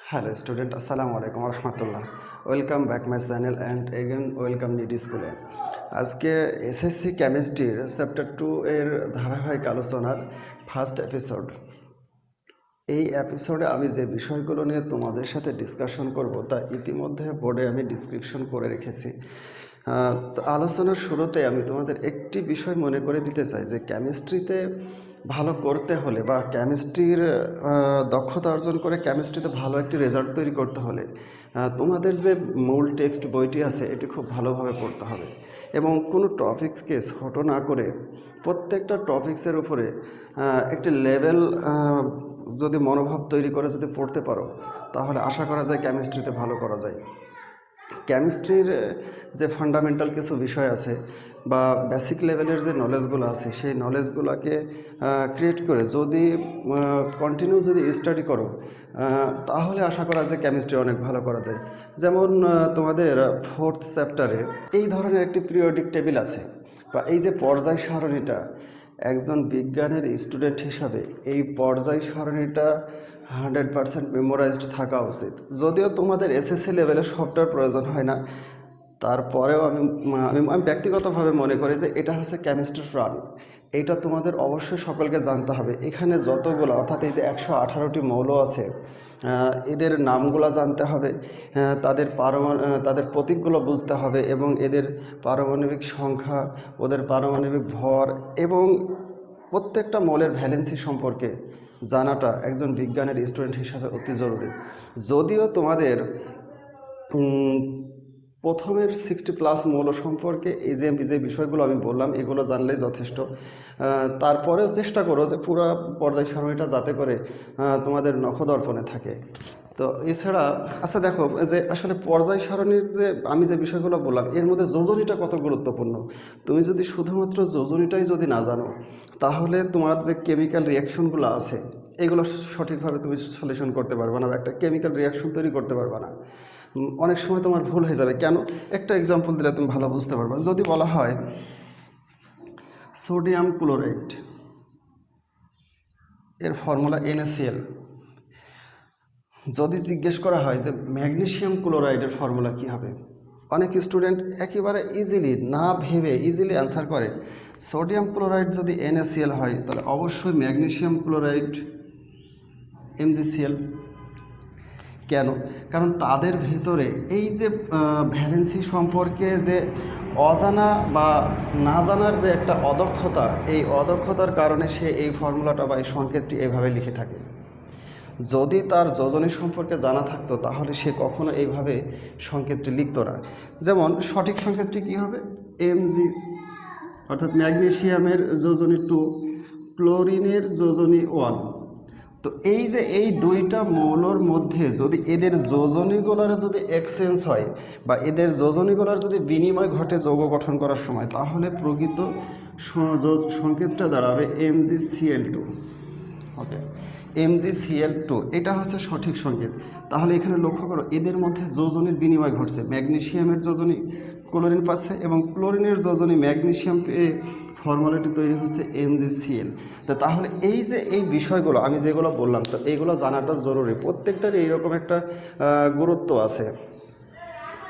Hello student, Assalamu alaikum warahmatullah. Welcome back my channel and again welcome needy স্কুলে। আজকে SSC কেমিস্ট্রির chapter 2 এর ধারাবাহিক আলোচনার ফার্স্ট এপিসোড। এই এপিসোডে আমি যে বিষয়গুলো নিয়ে তোমাদের সাথে ডিসকাশন করব তা ইতিমধ্যে বোর্ডে আমি ডিসক্রিপশন করে রেখেছি। আলোচনার শুরুতে আমি তোমাদের একটি বিষয় মনে করে দিতে চাই যে কেমিস্ট্রিতে ভালো করতে হলে বা কেমিস্ট্রির দক্ষতা অর্জন করে কেমিস্ট্রিতে ভালো একটি রেজাল্ট তৈরি করতে হলে তোমাদের যে মূল টেক্সট বইটি আছে এটি খুব ভালোভাবে পড়তে হবে এবং কোনো টপিক্সকে ছোটো না করে প্রত্যেকটা টপিক্সের উপরে একটি লেভেল যদি মনোভাব তৈরি করে যদি পড়তে পারো তাহলে আশা করা যায় কেমিস্ট্রিতে ভালো করা যায়। কেমিস্ট্রির যে ফান্ডামেন্টাল কিছু বিষয় আছে বা বেসিক লেভেলের যে নলেজগুলো আছে সেই নলেজগুলোকে ক্রিয়েট করে যদি কন্টিনিউ যদি স্টাডি করো তাহলে আশা করা যায় কেমিস্ট্রি অনেক ভালো করা যায়। যেমন তোমাদের 4th চ্যাপ্টারে এই ধরনের একটি পিরিয়ডিক টেবিল আছে বা এই যে পর্যায় সারণীটা, একজন বিজ্ঞানের স্টুডেন্ট হিসাবে এই পর্যায় সারণীটা 100% মেমোরাইজড থাকা উচিত। যদিও তোমাদের এসএসসি লেভেলে সবটার প্রয়োজন হয় না, তারপরেও আমি ব্যক্তিগতভাবে মনে করি যে এটা হচ্ছে কেমিস্ট্রির প্রাণ। এইটা তোমাদের অবশ্যই সকলকে জানতে হবে। এখানে যতগুলো অর্থাৎ এই যে 118টি মৌল আছে এদের নামগুলো জানতে হবে, তাদের প্রতীকগুলো বুঝতে হবে এবং এদের পারমাণবিক সংখ্যা, ওদের পারমাণবিক ভর এবং প্রত্যেকটা মৌলের ভ্যালেন্সি সম্পর্কে জানাটা একজন বিজ্ঞানের স্টুডেন্ট হিসাবে অতি জরুরি। যদিও তোমাদের প্রথমের 60+ মৌল সম্পর্কে এই যে বিষয়গুলো আমি বললাম এগুলো জানলেই যথেষ্ট। তারপরেও চেষ্টা করো যে পুরো পর্যায় সারণীটা যাতে করে তোমাদের নখদর্পণে থাকে। তো এছাড়া আচ্ছা দেখো যে আসলে পর্যায় সারণীর যে আমি যে বিষয়গুলো বললাম এর মধ্যে যোজনীটা কত গুরুত্বপূর্ণ। তুমি যদি শুধুমাত্র যোজনীটাই যদি না জানো তাহলে তোমার যে কেমিক্যাল রিয়াকশনগুলো আছে এগুলো সঠিকভাবে তুমি সলিউশন করতে পারবে না বা একটা কেমিক্যাল রিয়াকশন তৈরি করতে পারবে না। অনেক সময় তোমার ভুল হয়ে যাবে। কেন? একটা এক্সাম্পল দিলে তুমি ভালো বুঝতে পারবে। যদি বলা হয় সোডিয়াম ক্লোরাইড এর ফর্মুলা NaCl, যদি জিজ্ঞেস করা হয় যে ম্যাগনেসিয়াম ক্লোরাইডের ফর্মুলা কী হবে, অনেক স্টুডেন্ট একেবারে ইজিলি না ভেবে ইজিলি অ্যান্সার করে সোডিয়াম ক্লোরাইড যদি NaCl হয় তাহলে অবশ্যই ম্যাগনেসিয়াম ক্লোরাইড MgCl। কেন? কারণ তাদের ভিতরে এই যে ভ্যালেন্সি সম্পর্কে যে অজানা বা না জানার যে একটা অদক্ষতা, এই অদক্ষতার কারণে সে এই ফর্মুলাটা বা এই সংকেতটি এভাবে লিখে থাকে। যদি তার যোজনী সম্পর্কে জানা থাকতো তাহলে সে কখনো এইভাবে সংকেতটি লিখতো না। যেমন সঠিক সংকেতটি কী হবে? Mg, অর্থাৎ ম্যাগনেসিয়ামের যোজনী 2, ক্লোরিনের যোজনী 1। তো এই যে এই দুইটা মৌলর মধ্যে যদি এদের যোজনীগুলোর যদি এক্সচেঞ্জ হয় বা এদের যোজনীগুলোর যদি বিনিময় ঘটে যৌগ গঠন করার সময় তাহলে প্রকৃত সংকেতটা দাঁড়াবে MgCl2। ওকে, MgCl2 এটা হচ্ছে সঠিক সংকেত। তাহলে এখানে লক্ষ্য করো এদের মধ্যে যোজনীর বিনিময় ঘটছে, ম্যাগনেসিয়ামের যোজনী ক্লোরিন পাচ্ছে এবং ক্লোরিনের যোজনী ম্যাগনেসিয়াম পেয়ে ফর্মুলাটি তৈরি হচ্ছে MgCl। তাহলে এই যে এই বিষয়গুলো আমি যেগুলো বললাম তো এইগুলো জানাটা জরুরি, প্রত্যেকটারই এইরকম একটা গুরুত্ব আছে।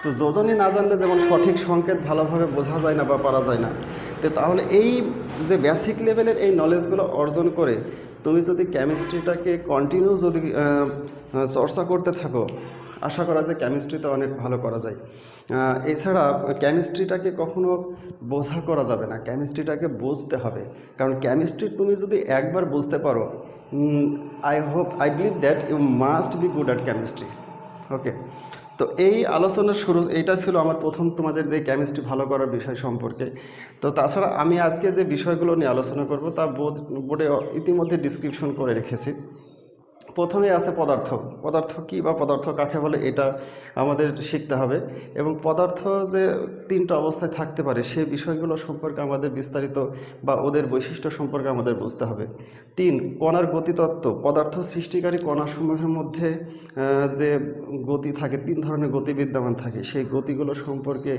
তো যোজনী না জানলে যেমন সঠিক সংকেত ভালোভাবে বোঝা যায় না বা পারা যায় না। তাহলে এই যে বেসিক লেভেলের এই নলেজগুলো অর্জন করে তুমি যদি কেমিস্ট্রিটাকে কন্টিনিউ যদি চর্চা করতে থাকো আশা করা যায় কেমিস্ট্রিতে অনেক ভালো করা যায়। এছাড়া কেমিস্ট্রিটাকে কখনো বোঝা করা যাবে না, কেমিস্ট্রিটাকে বুঝতে হবে। কারণ কেমিস্ট্রি তুমি যদি একবার বুঝতে পারো I believe that you must be good at chemistry. Okay, তো এই আলোচনার শুরু এইটা ছিল আমার প্রথম তোমাদের যে কেমিস্ট্রি ভালো করার বিষয় সম্পর্কে। তো তাছাড়া আমি আজকে যে বিষয়গুলো নিয়ে আলোচনা করব তা বোর্ডে ইতিমধ্যে ডিসক্রিপশন করে রেখেছি। প্রথমে আছে পদার্থ। পদার্থ কী বা পদার্থ কাকে বলে এটা আমাদের শিখতে হবে এবং পদার্থ যে 3টা অবস্থায় থাকতে পারে সেই বিষয়গুলো সম্পর্কে আমাদের বিস্তারিত বা ওদের বৈশিষ্ট্য সম্পর্কে আমাদের বুঝতে হবে। 3 কণার গতিতত্ত্ব, পদার্থ সৃষ্টিকারী কণাসমূহের মধ্যে যে গতি থাকে, 3 ধরনের গতি বিদ্যমান থাকে, সেই গতিগুলো সম্পর্কে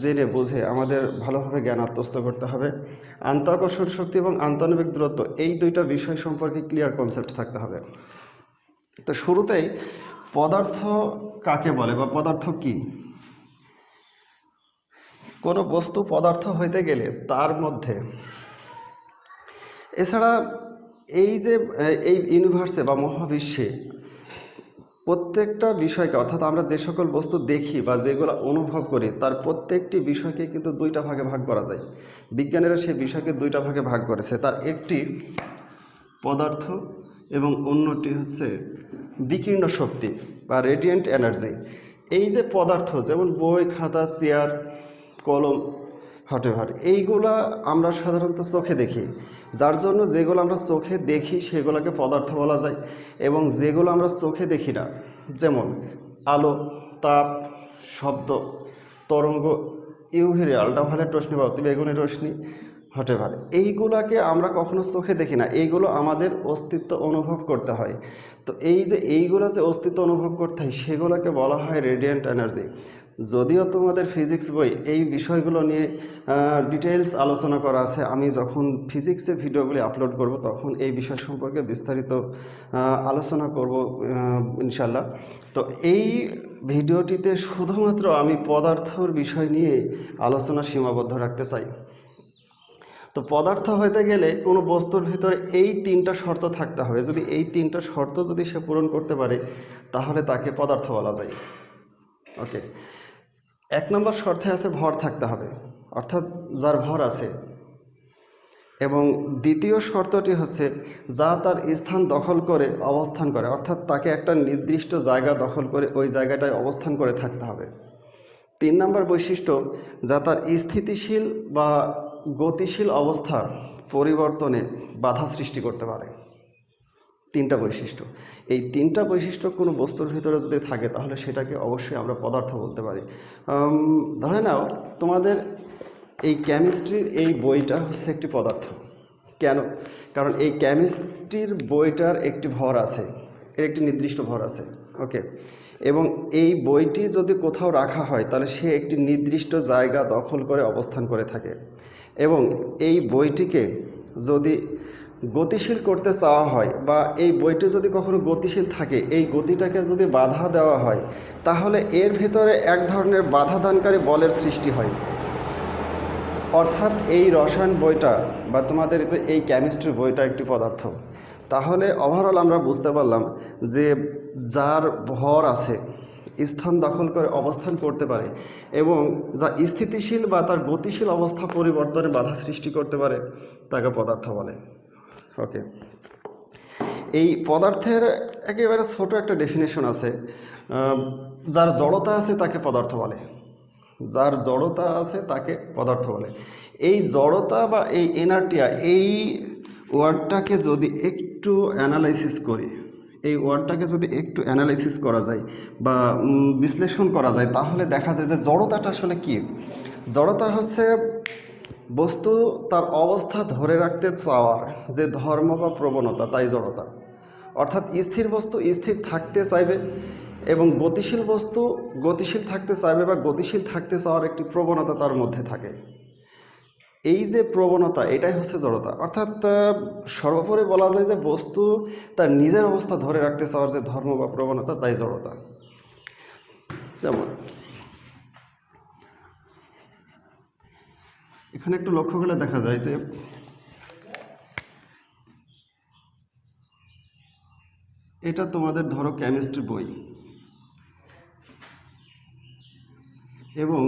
জেনে বুঝে আমাদের ভালোভাবে জ্ঞান আত্মস্থ করতে হবে। আন্তঃআকর্ষণ শক্তি এবং আন্তঃনবিক দূরত্ব এই 2টা বিষয় সম্পর্কে ক্লিয়ার কনসেপ্ট থাকতে হবে। তো শুরুতেই পদার্থ কাকে বলে বা পদার্থ কি? কোনো বস্তু পদার্থ হইতে গেলে তার মধ্যে এছাড়া এই যে এই ইউনিভার্সে বা মহাবিশ্বে প্রত্যেকটা বিষয়কে, অর্থাৎ আমরা যে সকল বস্তু দেখি বা যেগুলো অনুভব করি, তার প্রত্যেকটি বিষয়কে কিন্তু দুইটা ভাগে ভাগ করা যায়। বিজ্ঞানীরা সেই বিষয়কে দুইটা ভাগে ভাগ করেছে। তার একটি পদার্থ এবং অন্যটি হচ্ছে বিকীর্ণ শক্তি বা রেডিয়েন্ট এনার্জি। এই যে পদার্থ, যেমন বই, খাতা, চেয়ার, কলম, হটএভার, এইগুলা আমরা সাধারণত চোখে দেখি, যার জন্য যেগুলো আমরা চোখে দেখি সেগুলোকে পদার্থ বলা যায়। এবং যেগুলো আমরা চোখে দেখি না, যেমন আলো, তাপ, শব্দ, তরঙ্গ, ইউভি রে, আল্ট্রাভায়োলেট রশ্মি বা অতিবেগুনি রশ্মি, হটএভার, এইগুলাকে আমরা কখনো চোখে দেখি না, এইগুলো আমাদের অস্তিত্ব অনুভব করতে হয়। তো এই যে এইগুলো যে অস্তিত্ব অনুভব করতে হয় সেগুলোকে বলা হয় রেডিয়েন্ট এনার্জি। যদিও তোমাদের ফিজিক্স বই এই বিষয়গুলো নিয়ে ডিটেলস আলোচনা করা আছে, আমি যখন ফিজিক্সের ভিডিওগুলি আপলোড করব তখন এই বিষয় সম্পর্কে বিস্তারিত আলোচনা করব ইনশাল্লাহ। তো এই ভিডিওটিতে শুধুমাত্র আমি পদার্থর বিষয় নিয়ে আলোচনা সীমাবদ্ধ রাখতে চাই। তো পদার্থ হইতে গেলে কোনো বস্তুর ভিতরে এই তিনটা শর্ত থাকতে হবে। যদি এই তিনটা শর্ত যদি সে পূরণ করতে পারে তাহলে তাকে পদার্থ বলা যায়। ওকে, 1 নম্বর শর্তে আছে ভর থাকতে হবে, অর্থাৎ যার ভর আছে। এবং দ্বিতীয় শর্তটি হচ্ছে যা তার স্থান দখল করে অবস্থান করে, অর্থাৎ তাকে একটা নির্দিষ্ট জায়গা দখল করে ওই জায়গাটায় অবস্থান করে থাকতে হবে। 3 নম্বর বৈশিষ্ট্য যা তার স্থিতিশীল বা গতিশীল অবস্থা পরিবর্তনে বাধা সৃষ্টি করতে পারে। 3টা বৈশিষ্ট্য, এই 3টা বৈশিষ্ট্য কোনো বস্তুর ভিতরে যদি থাকে তাহলে সেটাকে অবশ্যই আমরা পদার্থ বলতে পারি। ধরে নাও তোমাদের এই কেমিস্ট্রির এই বইটা হচ্ছে একটি পদার্থ। কেন? কারণ এই কেমিস্ট্রির বইটার একটি ভর আছে, এর একটি নির্দিষ্ট ভর আছে। ওকে, এবং এই বইটি যদি কোথাও রাখা হয় তাহলে সে একটি নির্দিষ্ট জায়গা দখল করে অবস্থান করে থাকে। এবং এই বইটিকে যদি গতিশীল করতে চাওয়া হয় বা এই বইটি যদি কখনো গতিশীল থাকে, এই গতিটাকে যদি বাধা দেওয়া হয় তাহলে এর ভেতরে এক ধরনের বাধাদানকারী বলের সৃষ্টি হয়। অর্থাৎ এই রসায়ন বইটা বা তোমাদের যে এই কেমিস্ট্রি বইটা একটি পদার্থ। তাহলে ওভারঅল আমরা বুঝতে পারলাম যে যার ভর আছে, স্থান দখল করে অবস্থান করতে পারে এবং যা স্থিতিশীল বা তার গতিশীল অবস্থা পরিবর্তনে বাধা সৃষ্টি করতে পারে তাকে পদার্থ বলে। ওকে, এই পদার্থের একেবারে ছোট একটা ডেফিনেশন আছে। যার জড়তা আছে তাকে পদার্থ বলে, যার জড়তা আছে তাকে পদার্থ বলে। এই জড়তা বা এই এনার্টিয়া, এই ওয়ার্ডটাকে যদি একটু অ্যানালাইসিস করি, এই ওয়ার্ডটাকে যদি একটু অ্যানালাইসিস করা যায় বা বিশ্লেষণ করা যায় তাহলে দেখা যায় যে জড়তাটা আসলে কি। জড়তা হচ্ছে বস্তু তার অবস্থা ধরে রাখতে চাওয়ার যে ধর্ম বা প্রবণতা, তাই জড়তা। অর্থাৎ স্থির বস্তু স্থির থাকতে চাইবে এবং গতিশীল বস্তু গতিশীল থাকতে চাইবে বা গতিশীল থাকতে চাওয়ার একটি প্রবণতা তার মধ্যে থাকে। এই যে প্রবণতা, এটাই হচ্ছে জড়তা। অর্থাৎ সর্বোপরি বলা যায় যে বস্তু তার নিজের অবস্থা ধরে রাখতে চাওয়ার যে ধর্ম বা প্রবণতা, তাই জড়তা। যেমন এখানে একটু লক্ষ্য করলে দেখা যায় যে এটা তোমাদের ধরো কেমিস্ট্রি বই এবং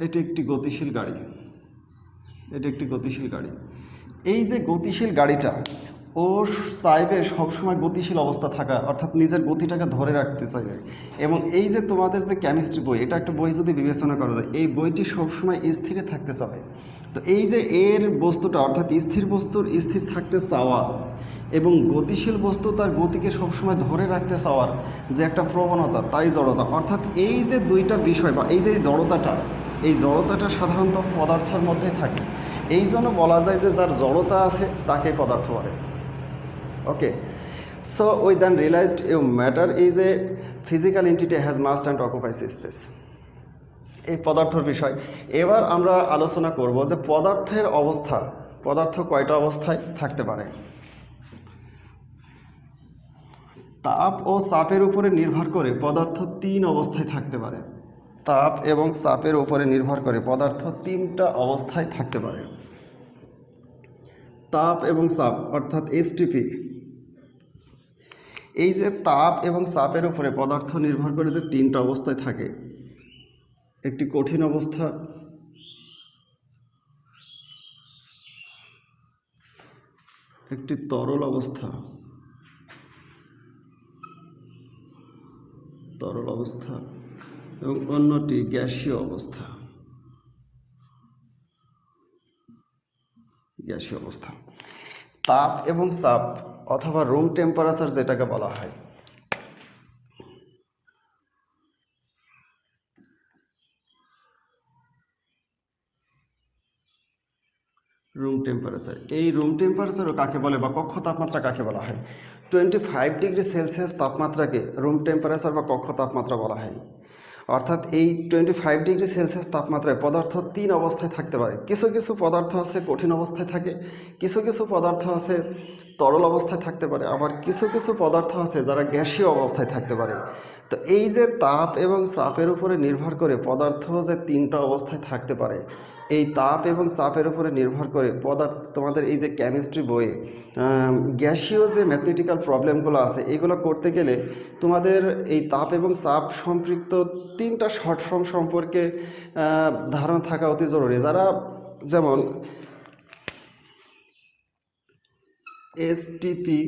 এটি একটি গতিশীল গাড়ি, এটি একটি গতিশীল গাড়ি। এই যে গতিশীল গাড়িটা, ও চাইবে সবসময় গতিশীল অবস্থা থাকা, অর্থাৎ নিজের গতিটাকে ধরে রাখতে চাইবে। এবং এই যে তোমাদের যে কেমিস্ট্রি বই, এটা একটা বই যদি বিবেচনা করা যায়, এই বইটি সবসময় স্থিরে থাকতে চাবে। তো এই যে এর বস্তুটা, অর্থাৎ স্থির বস্তুর স্থির থাকতে চাওয়া এবং গতিশীল বস্তু তার গতিকে সবসময় ধরে রাখতে চাওয়ার যে একটা প্রবণতা, তাই জড়তা। অর্থাৎ এই যে দুইটা বিষয় বা এই যে জড়তাটা, এই জড়তাটা সাধারণত পদার্থের মধ্যে থাকে। এই জন্য বলা যায় যে যার জড়তা আছে তাকে পদার্থ বলে। Okay, so we then realised a matter is a physical entity has mass and occupies space. এই পদার্থের বিষয়। এবার আমরা আলোচনা করব যে পদার্থের অবস্থা, পদার্থ কয়টা অবস্থায় থাকতে পারে? তাপ ও চাপের উপরে নির্ভর করে পদার্থ 3 অবস্থায় থাকতে পারে। তাপ এবং চাপের উপরে নির্ভর করে পদার্থ 3টা অবস্থায় থাকতে পারে। তাপ এবং চাপ অর্থাৎ এসটিপি, এই যে তাপ এবং চাপের উপরে পদার্থ নির্ভর করে যে 3টা অবস্থায় থাকে, একটি কঠিন অবস্থা, একটি তরল অবস্থা এবং অন্যটি গ্যাসীয় অবস্থা। তাপ এবং চাপ অথবা রুম টেম্পারেচার যেটাকে বলা হয়, রুম টেম্পারেচার, এই রুম টেম্পারেচারও কাকে বলে বা কক্ষ তাপমাত্রা কাকে বলা হয়? 25 ডিগ্রি সেলসিয়াস তাপমাত্রাকে রুম টেম্পারেচার বা কক্ষ তাপমাত্রা বলা হয়। অর্থাৎ এই 25 ডিগ্রি সেলসিয়াস তাপমাত্রায় পদার্থ 3 অবস্থায় থাকতে পারে। কিছু কিছু পদার্থ আছে কঠিন অবস্থায় থাকে, কিছু কিছু পদার্থ আছে তরল অবস্থায় থাকতে পারে, আবার কিছু কিছু পদার্থ আছে যারা গ্যাসীয় অবস্থায় থাকতে পারে। তো এই যে তাপ এবং চাপের উপরে নির্ভর করে পদার্থ যে 3টা অবস্থায় থাকতে পারে, এই তাপ এবং চাপের উপরে নির্ভর করে পদার্থ, তোমাদের এই যে কেমিস্ট্রি বইয়ে গ্যাসীয় যে ম্যাথমেটিক্যাল প্রবলেমগুলো আছে এগুলো করতে গেলে তোমাদের এই তাপ এবং চাপ সম্পৃক্ত 3টা শর্ট ফর্ম সম্পর্কে ধারণা থাকা অতি জরুরি। যারা যেমন এসটিপি,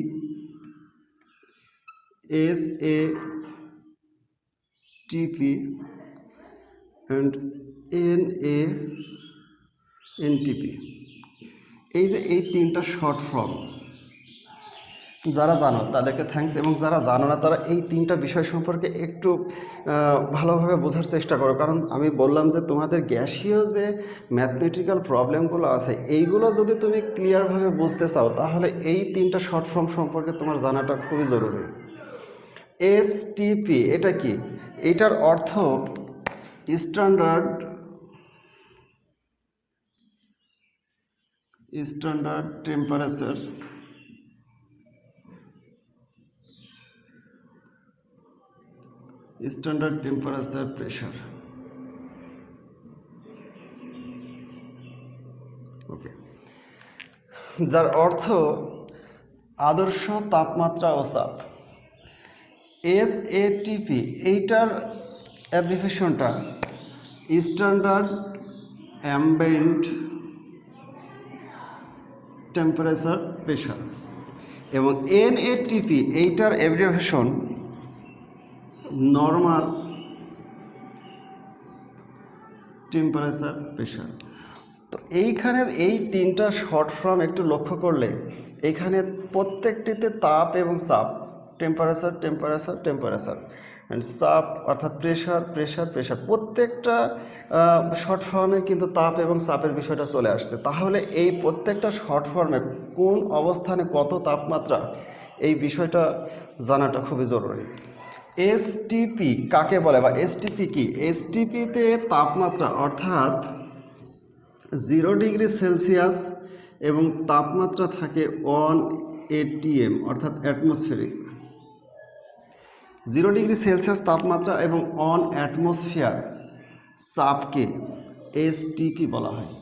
এসএটিপি অ্যান্ড এনএনটিপি, এই যে এই 3টা শর্ট ফর্ম যারা জানো তাদেরকে থ্যাঙ্কস, এবং যারা জানো না তারা এই 3টা বিষয় সম্পর্কে একটু ভালোভাবে বোঝার চেষ্টা করো। কারণ আমি বললাম যে তোমাদের গ্যাসীয় যে ম্যাথমেটিক্যাল প্রবলেমগুলো আছে এইগুলো যদি তুমি ক্লিয়ারভাবে বুঝতে চাও তাহলে এই 3টা শর্ট ফর্ম সম্পর্কে তোমার জানাটা খুবই জরুরি। এসটিপি এটা কি? এটার অর্থ স্ট্যান্ডার্ড টেম্পারেচার প্রেশার। ওকে, যার অর্থ আদর্শ তাপমাত্রা ও চাপ। এসএটিপি এইটার অ্যাব্রিভিয়েশনটা স্ট্যান্ডার্ড অ্যাম্বিয়েন্ট টেম্পারেচার প্রেশার, এবং এনএটিপি এইটার অ্যাব্রিভিয়েশন নর্মাল টেম্পারেচার প্রেশার। তো এইখানের এই 3টা শর্ট ফর্ম একটু লক্ষ্য করলে এখানে প্রত্যেকটিতে তাপ এবং চাপ, টেম্পারেচার অ্যান্ড চাপ অর্থাৎ প্রেশার, প্রত্যেকটা শর্ট ফর্মে কিন্তু তাপ এবং চাপের বিষয়টা চলে আসছে। তাহলে এই প্রত্যেকটা শর্ট ফর্মে কোন অবস্থানে কত তাপমাত্রা এই বিষয়টা জানাটা খুবই জরুরি। এসটিপি কাকে বলে বা এসটিপি কি? এসটিপিতে তাপমাত্রা অর্থাৎ 0 ডিগ্রি সেলসিয়াস এবং তাপমাত্রা থাকে 1 ATM অর্থাৎ অ্যাটমসফিয়ারিক। 0 ডিগ্রি সেলসিয়াস তাপমাত্রা এবং 1 অ্যাটমসফিয়ার চাপকে এসটিপি বলা হয়।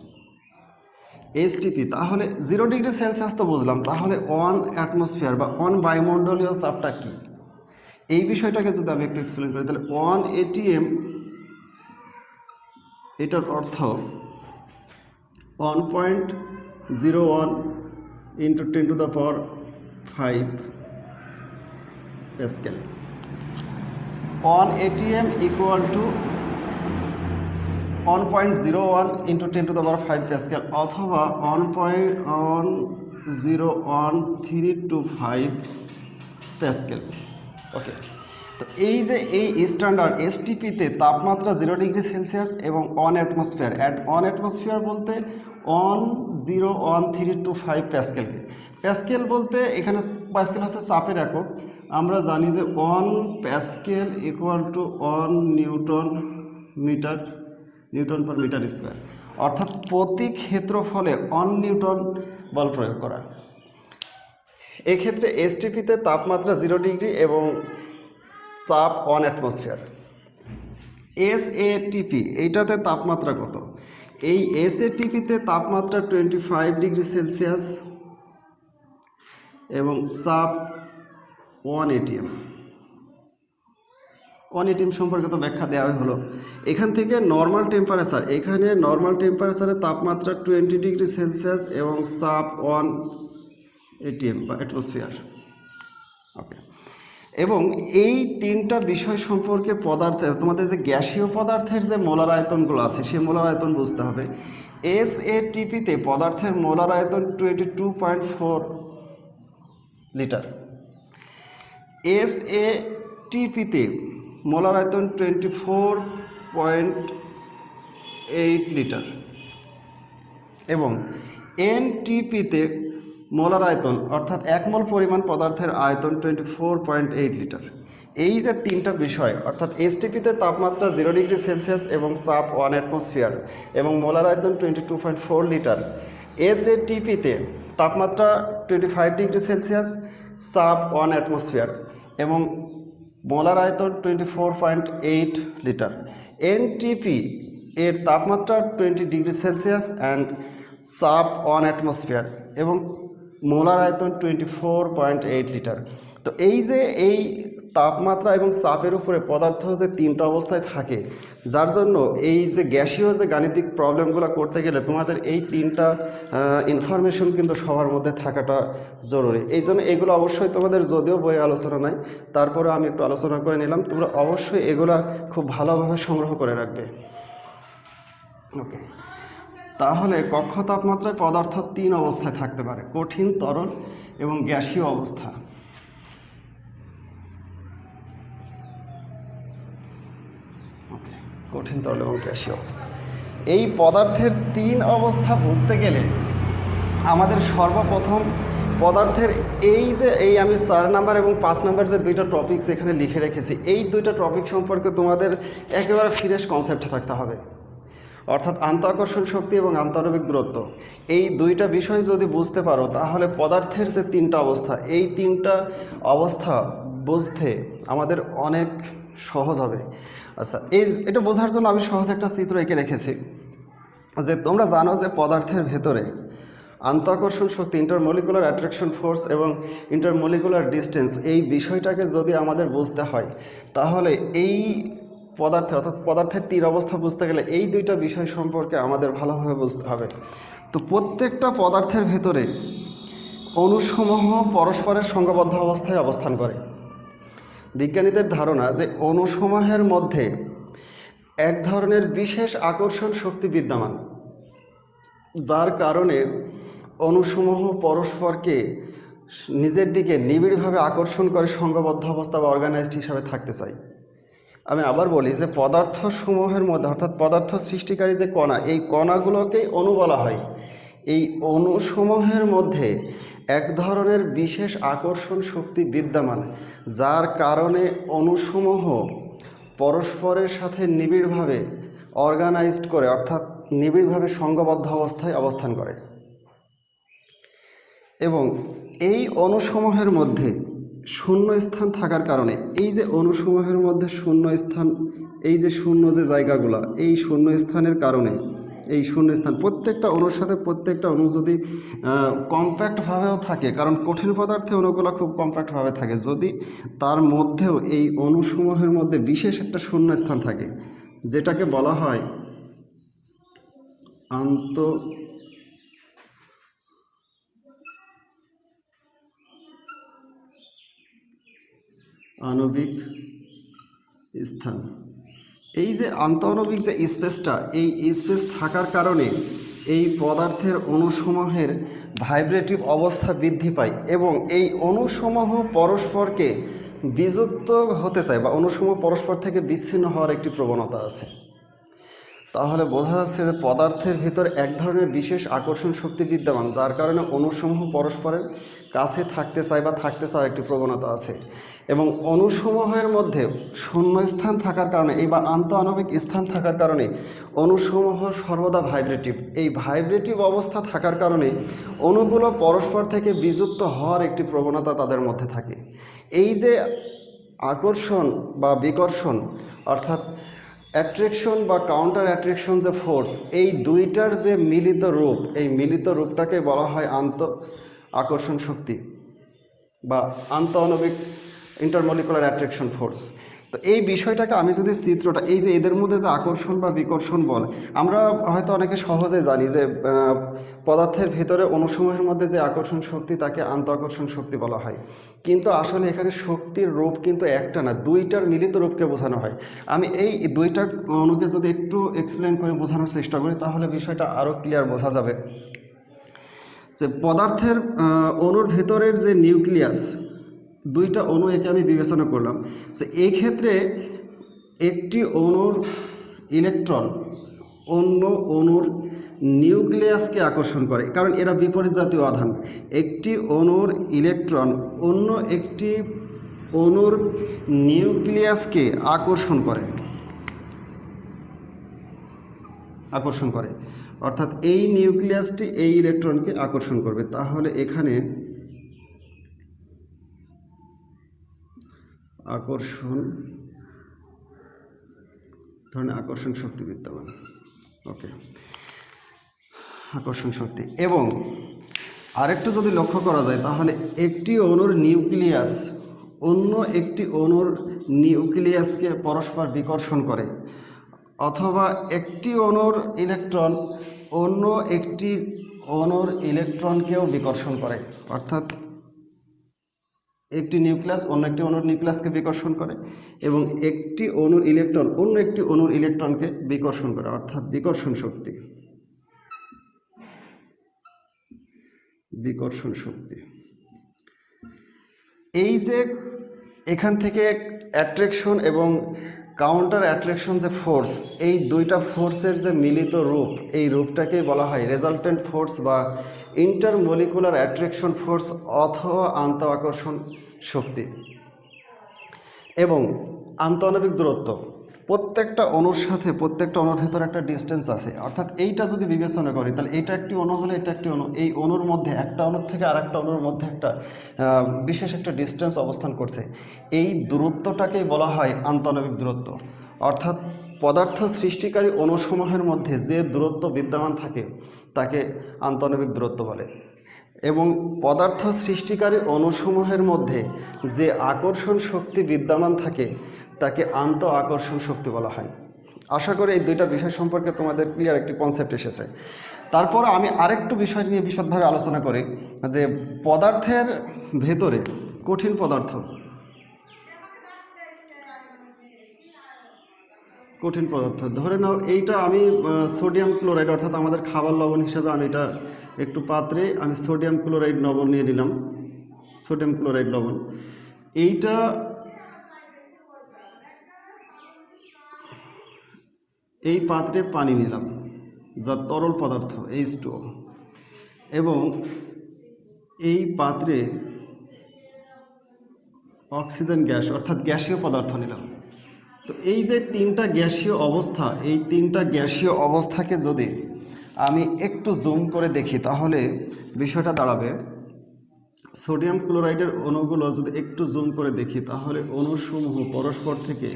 এসটিপি তাহলে 0 ডিগ্রি সেলসিয়াস তো বুঝলাম, তাহলে 1 অ্যাটমসফিয়ার বা 1 বায়ুমণ্ডলীয় চাপটা কি এই বিষয়টাকে যদি আমি একটু এক্সপ্লেন করি তাহলে 1 ATM এটার অর্থ 1.01 × 10⁵ Pascal. 1 ATM equal to 1.01 × 10⁵ Pascal অথবা 1.10135 প্যাসকেল। ওকে, তো এই যে এই স্ট্যান্ডার্ড এসটিপিতে তাপমাত্রা 0 ডিগ্রি সেলসিয়াস এবং 1 অ্যাটমসফিয়ার, 1 অ্যাটমসফিয়ার বলতে 10135 প্যাসকেলকে। প্যাসকেল বলতে এখানে প্যাসকেল হচ্ছে চাপের একক। আমরা জানি যে 1 pascal equal to 1 newton per metre square, অর্থাৎ প্রতি ক্ষেত্রফলে 1 নিউটন বল প্রয়োগ করা। এক্ষেত্রে এসটিপিতে তাপমাত্রা 0 ডিগ্রি এবং চাপ 1 অ্যাটমসফিয়ার। এসএটিপি এইটাতে তাপমাত্রা কত? এই এসএটিপিতে তাপমাত্রা 25 ডিগ্রি সেলসিয়াস এবং চাপ 1 এটিএম। 1 এটিএম সম্পর্কে তো ব্যাখ্যা দেওয়া হলো। এখান থেকে নর্মাল টেম্পারেচার, এখানে নর্মাল টেম্পারেচারের তাপমাত্রা 20 ডিগ্রি সেলসিয়াস এবং চাপ 1 এটিএম বা অ্যাটমসফিয়ার। ওকে, এবং এই তিনটা বিষয় সম্পর্কে পদার্থের, তোমাদের যে গ্যাসীয় পদার্থের যে মোলার আয়তনগুলো আছে সেই মোলার আয়তন বুঝতে হবে। এসএটিপিতে পদার্থের মোলার আয়তন 22.4 লিটার, এসএটিপিতে মোলার আয়তন 24.8 লিটার এবং এনটিপিতে মোলার আয়তন অর্থাৎ 1 মোল পরিমাণ পদার্থের আয়তন 24.8 লিটার। এই যে তিনটা বিষয় অর্থাৎ এসটিপিতে তাপমাত্রা 0 ডিগ্রি সেলসিয়াস এবং চাপ 1 অ্যাটমসফিয়ার এবং মোলার আয়তন 22.4 লিটার, এসএটিপিতে তাপমাত্রা 25 ডিগ্রি সেলসিয়াস, চাপ 1 অ্যাটমসফিয়ার এবং মোলার আয়তন 24.8 লিটার, এনটিপি এর তাপমাত্রা 20 ডিগ্রি সেলসিয়াস অ্যান্ড চাপ 1 অ্যাটমসফিয়ার এবং মোলার আয়তন 24.8 লিটার। তো এই যে এই তাপমাত্রা এবং চাপের উপরে পদার্থ যে তিনটা অবস্থায় থাকে, যার জন্য এই যে গ্যাসীয় যে গাণিতিক প্রবলেমগুলো করতে গেলে তোমাদের এই তিনটা ইনফরমেশন কিন্তু সবার মধ্যে থাকাটা জরুরি। এই জন্য এগুলো অবশ্যই তোমাদের যদিও বইয়ে আলোচনা নাই, তারপরে আমি একটু আলোচনা করে নিলাম, তোমরা অবশ্যই এগুলা খুব ভালোভাবে সংগ্রহ করে রাখবে। ওকে, তাহলে কক্ষ তাপমাত্রায় পদার্থ 3 অবস্থায় থাকতে পারে: কঠিন, তরল এবং গ্যাসীয় অবস্থা। ওকে, কঠিন, তরল এবং গ্যাসীয় অবস্থা। এই পদার্থের 3 অবস্থা বুঝতে গেলে আমাদের সর্বপ্রথম পদার্থের এই আমি 4 নাম্বার এবং 5 নাম্বার যে দুইটা টপিকস এখানে লিখে রেখেছি, এই দুইটা টপিক সম্পর্কে তোমাদের একেবারে ফ্রেশ কনসেপ্টে থাকতে হবে। অর্থাৎ আন্তঃআকর্ষণ শক্তি এবং আন্তঃআণবিক দূরত্ব, এই দুইটা বিষয় যদি বুঝতে পারো তাহলে পদার্থের যে 3টা অবস্থা, এই 3টা অবস্থা বুঝতে আমাদের অনেক সহজ হবে। আচ্ছা, এটা বোঝার জন্য আমি সহজ একটা চিত্র এঁকে রেখেছি যে তোমরা জানো যে পদার্থের ভেতরে আন্তঃআকর্ষণ শক্তি, ইন্টারমলিকুলার অ্যাট্রাকশন ফোর্স এবং ইন্টারমলিকুলার ডিস্টেন্স, এই বিষয়টাকে যদি আমাদের বুঝতে হয় তাহলে এই পদার্থের অর্থাৎ পদার্থের 3 অবস্থা বুঝতে গেলে এই দুইটা বিষয় সম্পর্কে আমাদের ভালোভাবে বুঝতে হবে। তো প্রত্যেকটা পদার্থের ভেতরে অণুসমূহ পরস্পরের সংঘবদ্ধ অবস্থায় অবস্থান করে। বিজ্ঞানীদের ধারণা যে অণুসমূহের মধ্যে এক ধরনের বিশেষ আকর্ষণ শক্তি বিদ্যমান, যার কারণে অণুসমূহ পরস্পরকে নিজের দিকে নিবিড়ভাবে আকর্ষণ করে সংঘবদ্ধ অবস্থা বা অর্গানাইজড হিসাবে থাকতে চায়। আমি আবার বলি যে পদার্থসমূহের মধ্যে অর্থাৎ পদার্থ সৃষ্টিকারী যে কণা, এই কণাগুলোকেই অণু বলা হয়। এই অণুসমূহের মধ্যে এক ধরনের বিশেষ আকর্ষণ শক্তি বিদ্যমান, যার কারণে অণুসমূহ পরস্পরের সাথে নিবিড়ভাবে অর্গানাইজড করে অর্থাৎ নিবিড়ভাবে সংঘবদ্ধ অবস্থায় অবস্থান করে। এবং এই অণুসমূহের মধ্যে শূন্য স্থান থাকার কারণে, এই যে অণুসমূহের মধ্যে শূন্য স্থান, এই যে শূন্য যে জায়গাগুলো, এই শূন্য স্থানের কারণে, এই শূন্য স্থান প্রত্যেকটা অণুর সাথে প্রত্যেকটা অণু যদি কম্প্যাক্টভাবেও থাকে, কারণ কঠিন পদার্থে অণুগুলো খুব কম্প্যাক্টভাবে থাকে, যদি তার মধ্যেও এই অণুসমূহের মধ্যে বিশেষ একটা শূন্য স্থান থাকে, যেটাকে বলা হয় আণবিক স্থান। এই যে আন্তঃআণবিক যে স্পেসটা, এই স্পেস থাকার কারণে এই পদার্থের অণুসমূহের ভাইব্রেটিভ অবস্থা বৃদ্ধি পায় এবং এই অণুসমূহ পরস্পরকে বিযুক্ত হতে চায় বা অণুসমূহ পরস্পর থেকে বিচ্ছিন্ন হওয়ার একটি প্রবণতা আছে। তাহলে বোঝা যাচ্ছে যে পদার্থের ভিতর এক ধরনের বিশেষ আকর্ষণ শক্তি বিদ্যমান, যার কারণে অণুসমূহ পরস্পরের কাছে থাকতে চায় বা থাকতে চাওয়ার একটি প্রবণতা আছে। এবং অণুসমূহের মধ্যে শূন্যস্থান থাকার কারণে এই বা আন্তঃআণবিক স্থান থাকার কারণে অণুসমূহ সর্বদা ভাইব্রেটিভ। এই ভাইব্রেটিভ অবস্থা থাকার কারণে অণুগুলো পরস্পর থেকে বিযুক্ত হওয়ার একটি প্রবণতা তাদের মধ্যে থাকে। এই যে আকর্ষণ বা বিকর্ষণ অর্থাৎ অ্যাট্রাকশন বা কাউন্টার অ্যাট্রাকশন যে ফোর্স, এই দুইটার যে মিলিত রূপ, এই মিলিত রূপটাকে বলা হয় আকর্ষণ শক্তি বা আন্তঃআণবিক ইন্টারমলিকুলার অ্যাট্রাকশন ফোর্স। তো এই বিষয়টাকে আমি যদি চিত্রটা, এই যে এদের মধ্যে যে আকর্ষণ বা বিকর্ষণ বল, আমরা হয়তো অনেকে সহজে জানি যে পদার্থের ভিতরে অণুসমূহের মধ্যে যে আকর্ষণ শক্তি তাকে আকর্ষণ শক্তি বলা হয়, কিন্তু আসলে এখানে শক্তির রূপ কিন্তু একটা না, দুইটার মিলিত রূপকে বোঝানো হয়। আমি এই দুইটা অণুকে যদি একটু এক্সপ্লেন করে বোঝানোর চেষ্টা করি তাহলে বিষয়টা আরও ক্লিয়ার বোঝা যাবে। যে পদার্থের অণুর ভেতরের যে নিউক্লিয়াস, দুইটা অণু একে আমি বিবেচনা করলাম যে এই ক্ষেত্রে একটি অণুর ইলেকট্রন অন্য অণুর নিউক্লিয়াসকে আকর্ষণ করে, কারণ এরা বিপরীত জাতীয় আধান। একটি অণুর ইলেকট্রন অন্য একটি অণুর নিউক্লিয়াসকে আকর্ষণ করে অর্থাৎ এই নিউক্লিয়াসটি এই ইলেকট্রনকে আকর্ষণ করবে। তাহলে এখানে আকর্ষণ শক্তি বিদ্যমান। ওকে, আকর্ষণ শক্তি। এবং আরেকটু যদি লক্ষ্য করা যায় তাহলে একটি অণুর নিউক্লিয়াস অন্য একটি অণুর নিউক্লিয়াসকে পরস্পর বিকর্ষণ করে, অথবা একটি অণুর ইলেকট্রন অন্য একটি অণুর ইলেকট্রনকেও বিকর্ষণ করে, অর্থাৎ একটি নিউক্লিয়াস অন্য একটি অণুর নিউক্লিয়াসকে বিকর্ষণ করে এবং একটি অণুর ইলেকট্রন অন্য একটি অণুর ইলেকট্রনকে বিকর্ষণ করে, অর্থাৎ বিকর্ষণ শক্তি। এই যে এখান থেকে অ্যাট্রাকশন এবং কাউন্টার অ্যাট্রাকশন যে ফোর্স, এই দুইটা ফোর্সের যে মিলিত রূপ, এই রূপটাকেই বলা হয় রেজাল্টেন্ট ফোর্স বা ইন্টারমলিকুলার অ্যাট্রাকশন ফোর্স অথবা আন্তঃআকর্ষণ শক্তি। এবং আন্তঃআণবিক দূরত্ব, প্রত্যেকটা অণুর সাথে প্রত্যেকটা অণুর ভেতরে একটা ডিস্টেন্স আছে, অর্থাৎ এইটা যদি বিবেচনা করি তাহলে এটা একটি অণু হলে এটা একটি অণু, এই অণুর মধ্যে একটা অণুর থেকে আর একটা অণুর মধ্যে একটা বিশেষ একটা ডিস্টেন্স অবস্থান করছে। এই দূরত্বটাকেই বলা হয় আন্তঃআণবিক দূরত্ব। অর্থাৎ পদার্থ সৃষ্টিকারী অণুসমূহের মধ্যে যে দূরত্ব বিদ্যমান থাকে তাকে আন্তঃআণবিক দূরত্ব বলে। এবং পদার্থ সৃষ্টিকারী অণুসমূহের মধ্যে যে আকর্ষণ শক্তি বিদ্যমান থাকে তাকে আকর্ষণ শক্তি বলা হয়। আশা করি এই দুইটা বিষয় সম্পর্কে তোমাদের ক্লিয়ার একটি কনসেপ্ট এসেছে। তারপর আমি আরেকটু বিষয় নিয়ে বিশদভাবে আলোচনা করি যে পদার্থের ভেতরে কঠিন পদার্থ ধরে নাও, এইটা আমি সোডিয়াম ক্লোরাইড অর্থাৎ আমাদের খাবার লবণ হিসেবে আমি এটা একটু পাত্রে আমি সোডিয়াম ক্লোরাইড লবণ নিয়ে নিলাম, সোডিয়াম ক্লোরাইড লবণ। এইটা এই পাত্রে পানি নিলাম যা তরল পদার্থ H2O, এবং এই পাত্রে অক্সিজেন গ্যাস অর্থাৎ গ্যাসীয় পদার্থ নিলাম। তো এই যে তিনটা গ্যাসীয় অবস্থা, এই তিনটা গ্যাসীয় অবস্থাকে যদি আমি একটু জুম করে দেখি তাহলে বিষয়টা দাঁড়াবে, সোডিয়াম ক্লোরাইডের অণুগুলো যদি একটু জুম করে দেখি তাহলে অণুসমূহ পরস্পর থেকে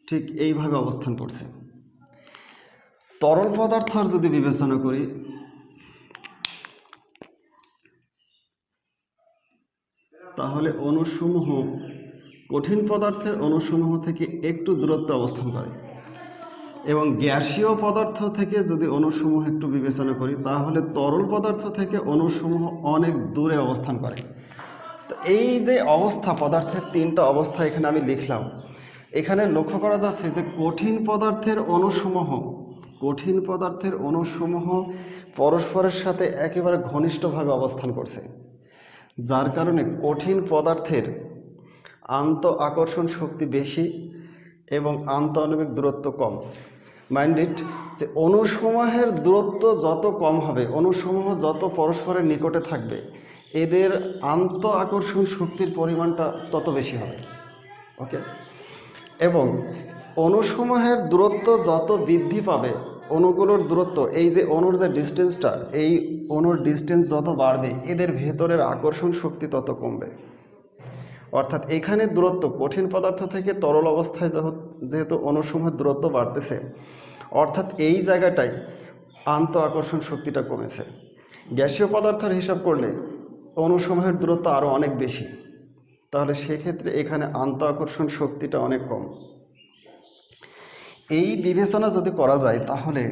ঠিক এইভাবে অবস্থান করছে। তরল পদার্থর যদি বিবেচনা করি তাহলে অণুসমূহ কঠিন পদার্থের অণুসমূহ থেকে একটু দূরত্বে অবস্থান করে, এবং গ্যাসীয় পদার্থ থেকে যদি অণুসমূহ একটু বিবেচনা করি তাহলে তরল পদার্থ থেকে অণুসমূহ অনেক দূরে অবস্থান করে। তো এই যে অবস্থা, পদার্থের তিনটা অবস্থা এখানে আমি লিখলাম। এখানে লক্ষ্য করা যাচ্ছে যে কঠিন পদার্থের অণুসমূহ পরস্পরের সাথে একেবারে ঘনিষ্ঠভাবে অবস্থান করছে, যার কারণে কঠিন পদার্থের আন্ত আকর্ষণ শক্তি বেশি এবং আন্তঃআণবিক দূরত্ব কম। মাইন্ড ইট, যে অণুসমূহের দূরত্ব যত কম হবে, অণুসমূহ যত পরস্পরের নিকটে থাকবে, এদের আন্ত আকর্ষণ শক্তির পরিমাণটা তত বেশি হবে। ওকে, এবং অণুসমূহের দূরত্ব যত বৃদ্ধি পাবে, অণুগুলোর দূরত্ব, এই যে অণুর যে ডিস্টেন্সটা, এই অণুর ডিস্টেন্স যত বাড়বে, এদের ভেতরের আকর্ষণ শক্তি তত কমবে। অর্থাৎ এখানে দূরত্ব কঠিন পদার্থ থেকে তরল অবস্থায় যেহেতু অণুসমূহের দূরত্ব বাড়তেছে, অর্থাৎ এই জায়গাটায় আন্ত আকর্ষণ শক্তিটা কমেছে। গ্যাসীয় পদার্থের হিসাব করলে অণুসমূহের দূরত্ব আরও অনেক বেশি, তাহলে সেক্ষেত্রে এখানে আন্ত আকর্ষণ শক্তিটা অনেক কম। এই বিবেচনা যদি করা যায় তাহলে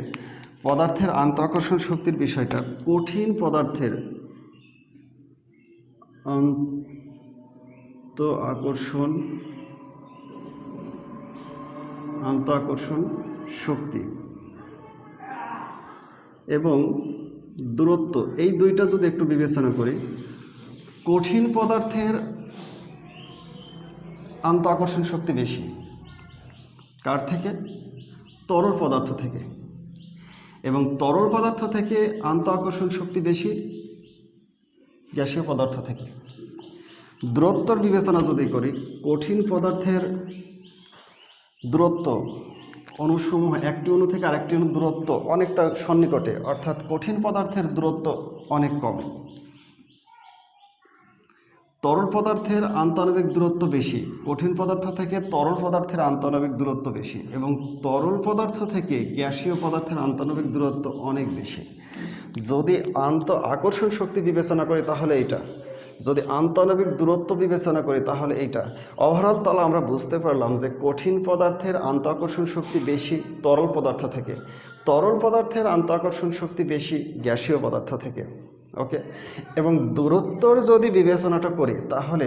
পদার্থের আন্ত আকর্ষণ শক্তির বিষয়টা কঠিন পদার্থের আন্ত আকর্ষণ শক্তি এবং দূরত্ব, এই দুইটা যদি একটু বিবেচনা করি, কঠিন পদার্থের আন্ত আকর্ষণ শক্তি বেশি কার থেকে? তরল পদার্থ থেকে। এবং তরল পদার্থ থেকে আন্ত আকর্ষণ শক্তি বেশি গ্যাসীয় পদার্থ থেকে। দূরত্বর বিবেচনা যদি করি, কঠিন পদার্থের দূরত্ব অণুসমূহ, একটি অণু থেকে আরেকটি অণুর দূরত্ব অনেকটা সন্নিকটে, অর্থাৎ কঠিন পদার্থের দূরত্ব অনেক কম। তরল পদার্থের আন্তঃআণবিক দূরত্ব বেশি, কঠিন পদার্থ থেকে তরল পদার্থের আন্তঃআণবিক দূরত্ব বেশি, এবং তরল পদার্থ থেকে গ্যাসীয় পদার্থের আন্তঃআণবিক দূরত্ব অনেক বেশি। যদি আন্ত আকর্ষণ শক্তি বিবেচনা করি তাহলে এইটা, যদি আন্তঃআণবিক দূরত্ব বিবেচনা করি তাহলে এইটা। ওভারঅল তাহলে আমরা বুঝতে পারলাম যে কঠিন পদার্থের আন্ত আকর্ষণ শক্তি বেশি তরল পদার্থ থেকে, তরল পদার্থের আন্ত আকর্ষণ শক্তি বেশি গ্যাসীয় পদার্থ থেকে। ওকে, এবং দূরত্বর যদি বিবেচনাটা করি তাহলে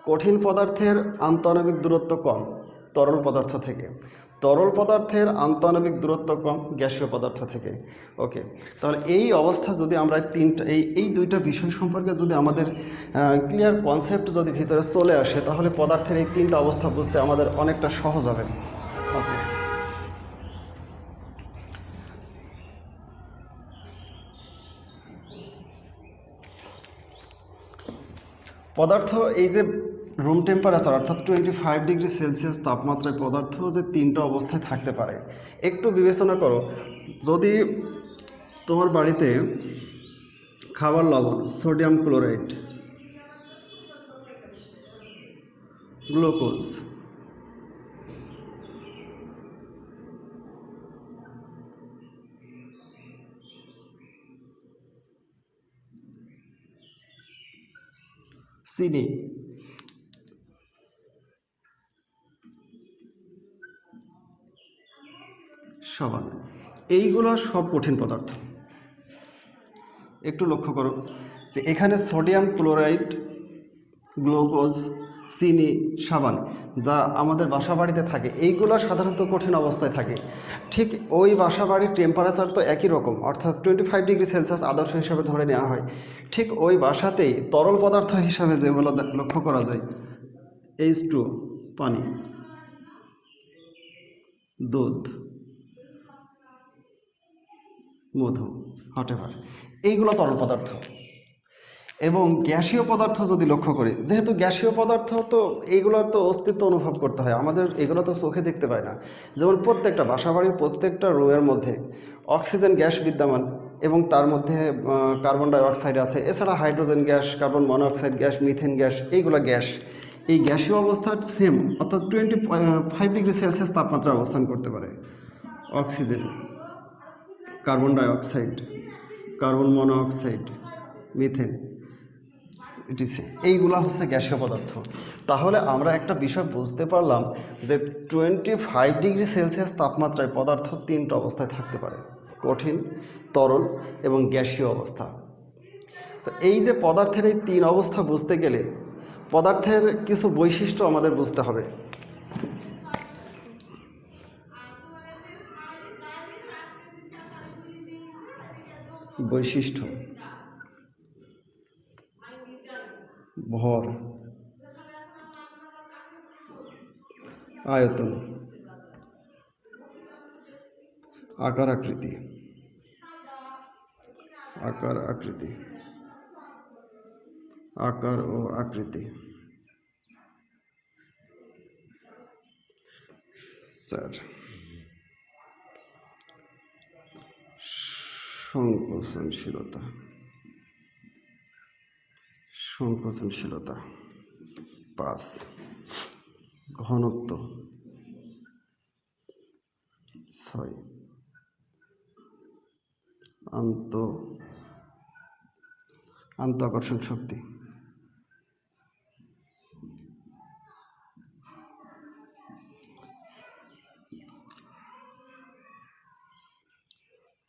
কঠিন পদার্থের আন্তঃআণবিক দূরত্ব কম তরল পদার্থ থেকে, তরল পদার্থের আন্তঃআণবিক দূরত্ব কম গ্যাসীয় পদার্থ থেকে। ওকে, তাহলে এই অবস্থা যদি আমরা এই দুইটা বিষয় সম্পর্কে যদি আমাদের ক্লিয়ার কনসেপ্ট যদি ভিতরে চলে আসে, তাহলে পদার্থের এই তিনটা অবস্থা বুঝতে আমাদের অনেকটা সহজ হবে। ওকে, পদার্থ এই যে রুম টেম্পারেচার অর্থাৎ 25 ডিগ্রি সেলসিয়াস তাপমাত্রায় পদার্থ যে তিনটা অবস্থায় থাকতে পারে, একটু বিবেচনা করো। যদি তোমার বাড়িতে খাবার লবণ, সোডিয়াম ক্লোরাইড, গ্লুকোজ, চিনি, সাবান, এইগুলো সব কঠিন পদার্থ। একটু লক্ষ্য করো যে এখানে সোডিয়াম ক্লোরাইড, গ্লুকোজ, চিনি, সাবান যা আমাদের বাসা বাড়িতে থাকে, এইগুলো সাধারণত কঠিন অবস্থায় থাকে। ঠিক ওই বাসা বাড়ির টেম্পারেচার তো একই রকম, অর্থাৎ 25 ডিগ্রি সেলসিয়াস আদর্শ হিসাবে ধরে নেওয়া হয়। ঠিক ওই বাসাতেই তরল পদার্থ হিসাবে যেগুলো লক্ষ্য করা যায়, H2O পানি, দুধ, মধু, হোয়াটএভার, এইগুলো তরল পদার্থ। এবং গ্যাসীয় পদার্থ যদি লক্ষ্য করি, যেহেতু গ্যাসীয় পদার্থ তো এইগুলোর তো অস্তিত্ব অনুভব করতে হয় আমাদের, এগুলো তো চোখে দেখতে পায় না। যেমন প্রত্যেকটা বাসাবাড়ির প্রত্যেকটা রুমের মধ্যে অক্সিজেন গ্যাস বিদ্যমান এবং তার মধ্যে কার্বন ডাইঅক্সাইড আছে, এছাড়া hydrogen gas, carbon monoxide gas, methane gas, এইগুলো গ্যাস। এই গ্যাসীয় অবস্থা সেম, অর্থাৎ 25 ডিগ্রি সেলসিয়াস তাপমাত্রা অবস্থান করতে পারে। Oxygen, carbon dioxide, carbon monoxide, methane, এইগুলো হচ্ছে গ্যাসীয় পদার্থ। তাহলে আমরা একটা বিষয় বুঝতে পারলাম যে 25 ডিগ্রি সেলসিয়াস তাপমাত্রায় পদার্থ তিনটা অবস্থায় থাকতে পারে, কঠিন, তরল এবং গ্যাসীয় অবস্থা। তো এই যে পদার্থের এই তিন অবস্থা বুঝতে গেলে পদার্থের কিছু বৈশিষ্ট্য আমাদের বুঝতে হবে। বৈশিষ্ট্য, ভর, আয়তন, আকার আকৃতি, আকার আকৃতি, আকার ও আকৃতি। স্যার সংকোচনশীলতা, সংকোচনশীলতা 5, ঘনত্ব 6, আন্ত আকর্ষণ শক্তি,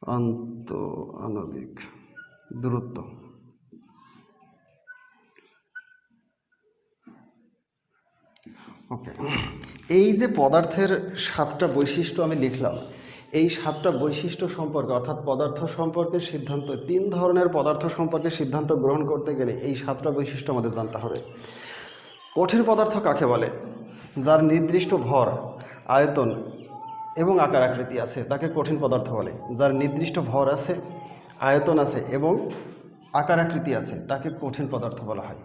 আন্ত আণবিক দূরত্ব। ওকে, এই যে পদার্থের 7টা বৈশিষ্ট্য আমি লিখলাম, এই 7টা বৈশিষ্ট্য সম্পর্কে অর্থাৎ পদার্থ সম্পর্কে সিদ্ধান্ত, 3 ধরনের পদার্থ সম্পর্কে সিদ্ধান্ত গ্রহণ করতে গেলে এই 7টা বৈশিষ্ট্য আমাদের জানতে হবে। কঠিন পদার্থ কাকে বলে? যার নির্দিষ্ট ভর, আয়তন এবং আকার আকৃতি আছে তাকে কঠিন পদার্থ বলে। যার নির্দিষ্ট ভর আছে, আয়তন আছে এবং আকার আকৃতি আছে তাকে কঠিন পদার্থ বলা হয়।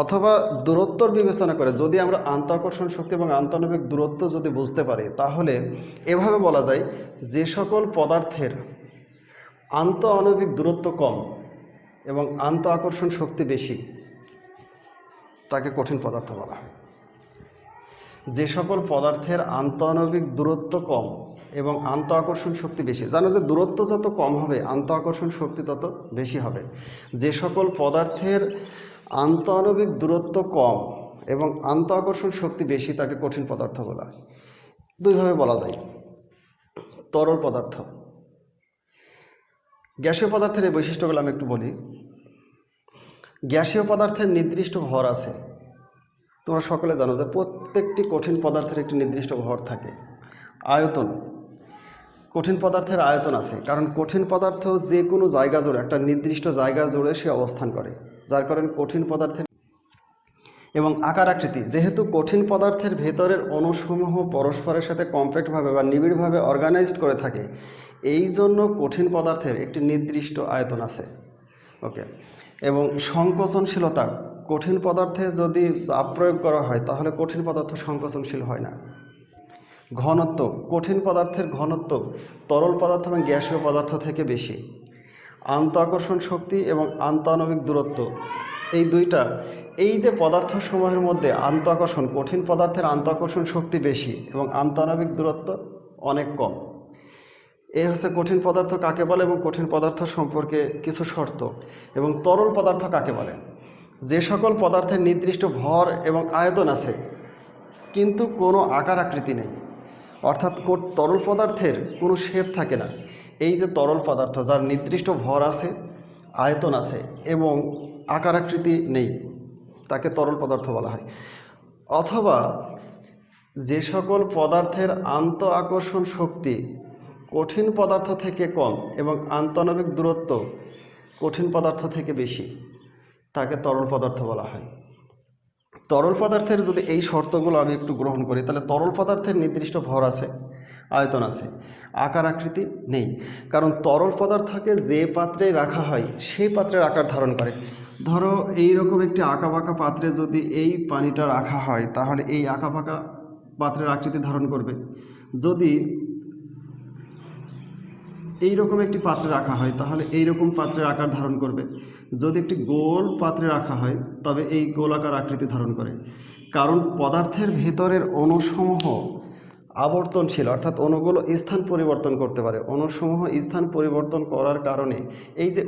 অথবা দূরত্বর বিবেচনা করে যদি আমরা আন্ত আকর্ষণ শক্তি এবং আন্তঃআণবিক দূরত্ব যদি বুঝতে পারি, তাহলে এভাবে বলা যায় যে সকল পদার্থের আন্তঃআণবিক দূরত্ব কম এবং আন্ত আকর্ষণ শক্তি বেশি তাকে কঠিন পদার্থ বলা হয়। যে সকল পদার্থের আন্তঃআণবিক দূরত্ব কম এবং আন্ত আকর্ষণ শক্তি বেশি, জানো যে দূরত্ব যত কম হবে আন্ত আকর্ষণ শক্তি তত বেশি হবে। যে সকল পদার্থের আন্তঃআণবিক দূরত্ব কম এবং আন্ত আকর্ষণ শক্তি বেশি তাকে কঠিন পদার্থ বলা হয়। দুইভাবে বলা যায়। তরল পদার্থ, গ্যাসীয় পদার্থের এই বৈশিষ্ট্যগুলো আমি একটু বলি। গ্যাসীয় পদার্থের নির্দিষ্ট ভর আছে। তোমরা সকলে জানো যে প্রত্যেকটি কঠিন পদার্থের একটি নির্দিষ্ট ভর থাকে। আয়তন, কঠিন পদার্থের আয়তন আছে, কারণ কঠিন পদার্থ যে কোনো জায়গা জুড়ে একটা নির্দিষ্ট জায়গা জুড়ে সে অবস্থান করে, যার কারণে কঠিন পদার্থের। এবং আকার আকৃতি, যেহেতু কঠিন পদার্থের ভেতরের অণুসমূহ পরস্পরের সাথে কম্প্যাক্টভাবে বা নিবিড়ভাবে অর্গানাইজড করে থাকে, এই জন্য কঠিন পদার্থের একটি নির্দিষ্ট আয়তন আছে। ওকে, এবং সংকোচনশীলতা, কঠিন পদার্থে যদি চাপ প্রয়োগ করা হয় তাহলে কঠিন পদার্থ সংকোচনশীল হয় না। ঘনত্ব, কঠিন পদার্থের ঘনত্ব তরল পদার্থ এবং গ্যাসীয় পদার্থ থেকে বেশি। আন্ত আকর্ষণ শক্তি এবং আন্তঃআণবিক দূরত্ব, এই দুইটা, এই যে পদার্থসমূহের মধ্যে আন্ত আকর্ষণ, কঠিন পদার্থের আন্ত আকর্ষণ শক্তি বেশি এবং আন্তঃআণবিক দূরত্ব অনেক কম। এই হচ্ছে কঠিন পদার্থ কাকে বলে এবং কঠিন পদার্থ সম্পর্কে কিছু শর্ত। এবং তরল পদার্থ কাকে বলে? যে সকল পদার্থের নির্দিষ্ট ভর এবং আয়তন আছে কিন্তু কোনো আকার আকৃতি নেই, অর্থাৎ তরল পদার্থের কোনো শেপ থাকে না। এই যে তরল পদার্থ যার নির্দিষ্ট ভর আছে, আয়তন আছে এবং আকার আকৃতি নেই, তাকে তরল পদার্থ বলা হয়। অথবা যে সকল পদার্থের আন্ত আকর্ষণ শক্তি কঠিন পদার্থ থেকে কম এবং আন্তঃআণবিক দূরত্ব কঠিন পদার্থ থেকে বেশি তাকে তরল পদার্থ বলা হয়। তরল পদার্থের যদি এই শর্তগুলো আমি একটু গ্রহণ করি, তাহলে তরল পদার্থের নির্দিষ্ট ভর আছে, আয়তন আছে, আকার আকৃতি নেই। কারণ তরল পদার্থকে যে পাত্রে রাখা হয় সেই পাত্রের আকার ধারণ করে। ধরো এইরকম একটি আঁকাবাঁকা পাত্রে যদি এই পানিটা রাখা হয় তাহলে এই আঁকাবাঁকা পাত্রের আকৃতি ধারণ করবে। যদি এইরকম একটি পাত্রে রাখা হয় তাহলে এইরকম পাত্রের আকার ধারণ করবে। যদি একটি গোল পাত্রে রাখা হয় তবে এই গোলাকার আকৃতি ধারণ করে। কারণ পদার্থের ভেতরের অণুসমূহ আবর্তনশীল, অর্থাৎ অণুগুলো স্থান পরিবর্তন করতে পারে। অণুসমূহ স্থান পরিবর্তন করার কারণে এই যে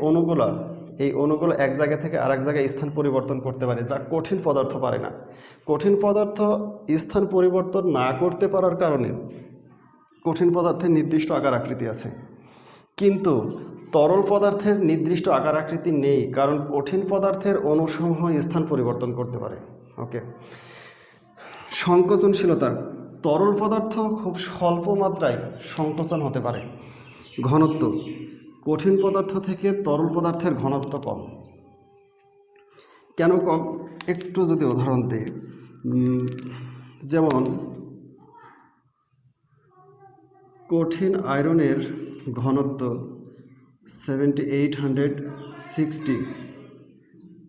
এই অণুগুলো এক জায়গা থেকে আরেক জায়গায় স্থান পরিবর্তন করতে পারে, যা কঠিন পদার্থ পারে না। কঠিন পদার্থ স্থান পরিবর্তন না করতে পারার কারণে কঠিন পদার্থের নির্দিষ্ট আকার আকৃতি আছে, কিন্তু তরল পদার্থের নির্দিষ্ট আকার আকৃতি নেই, কারণ কঠিন পদার্থের অণুসমূহ স্থান পরিবর্তন করতে পারে। ওকে, সংকোচনশীলতা, তরল পদার্থ খুব স্বল্প মাত্রায় সংকোচন হতে পারে। ঘনত্ব, কঠিন পদার্থ থেকে তরল পদার্থের ঘনত্ব কম। কেন কম একটু যদি উদাহরণ দিই, যেমন কঠিন আয়রনের ঘনত্ব 7860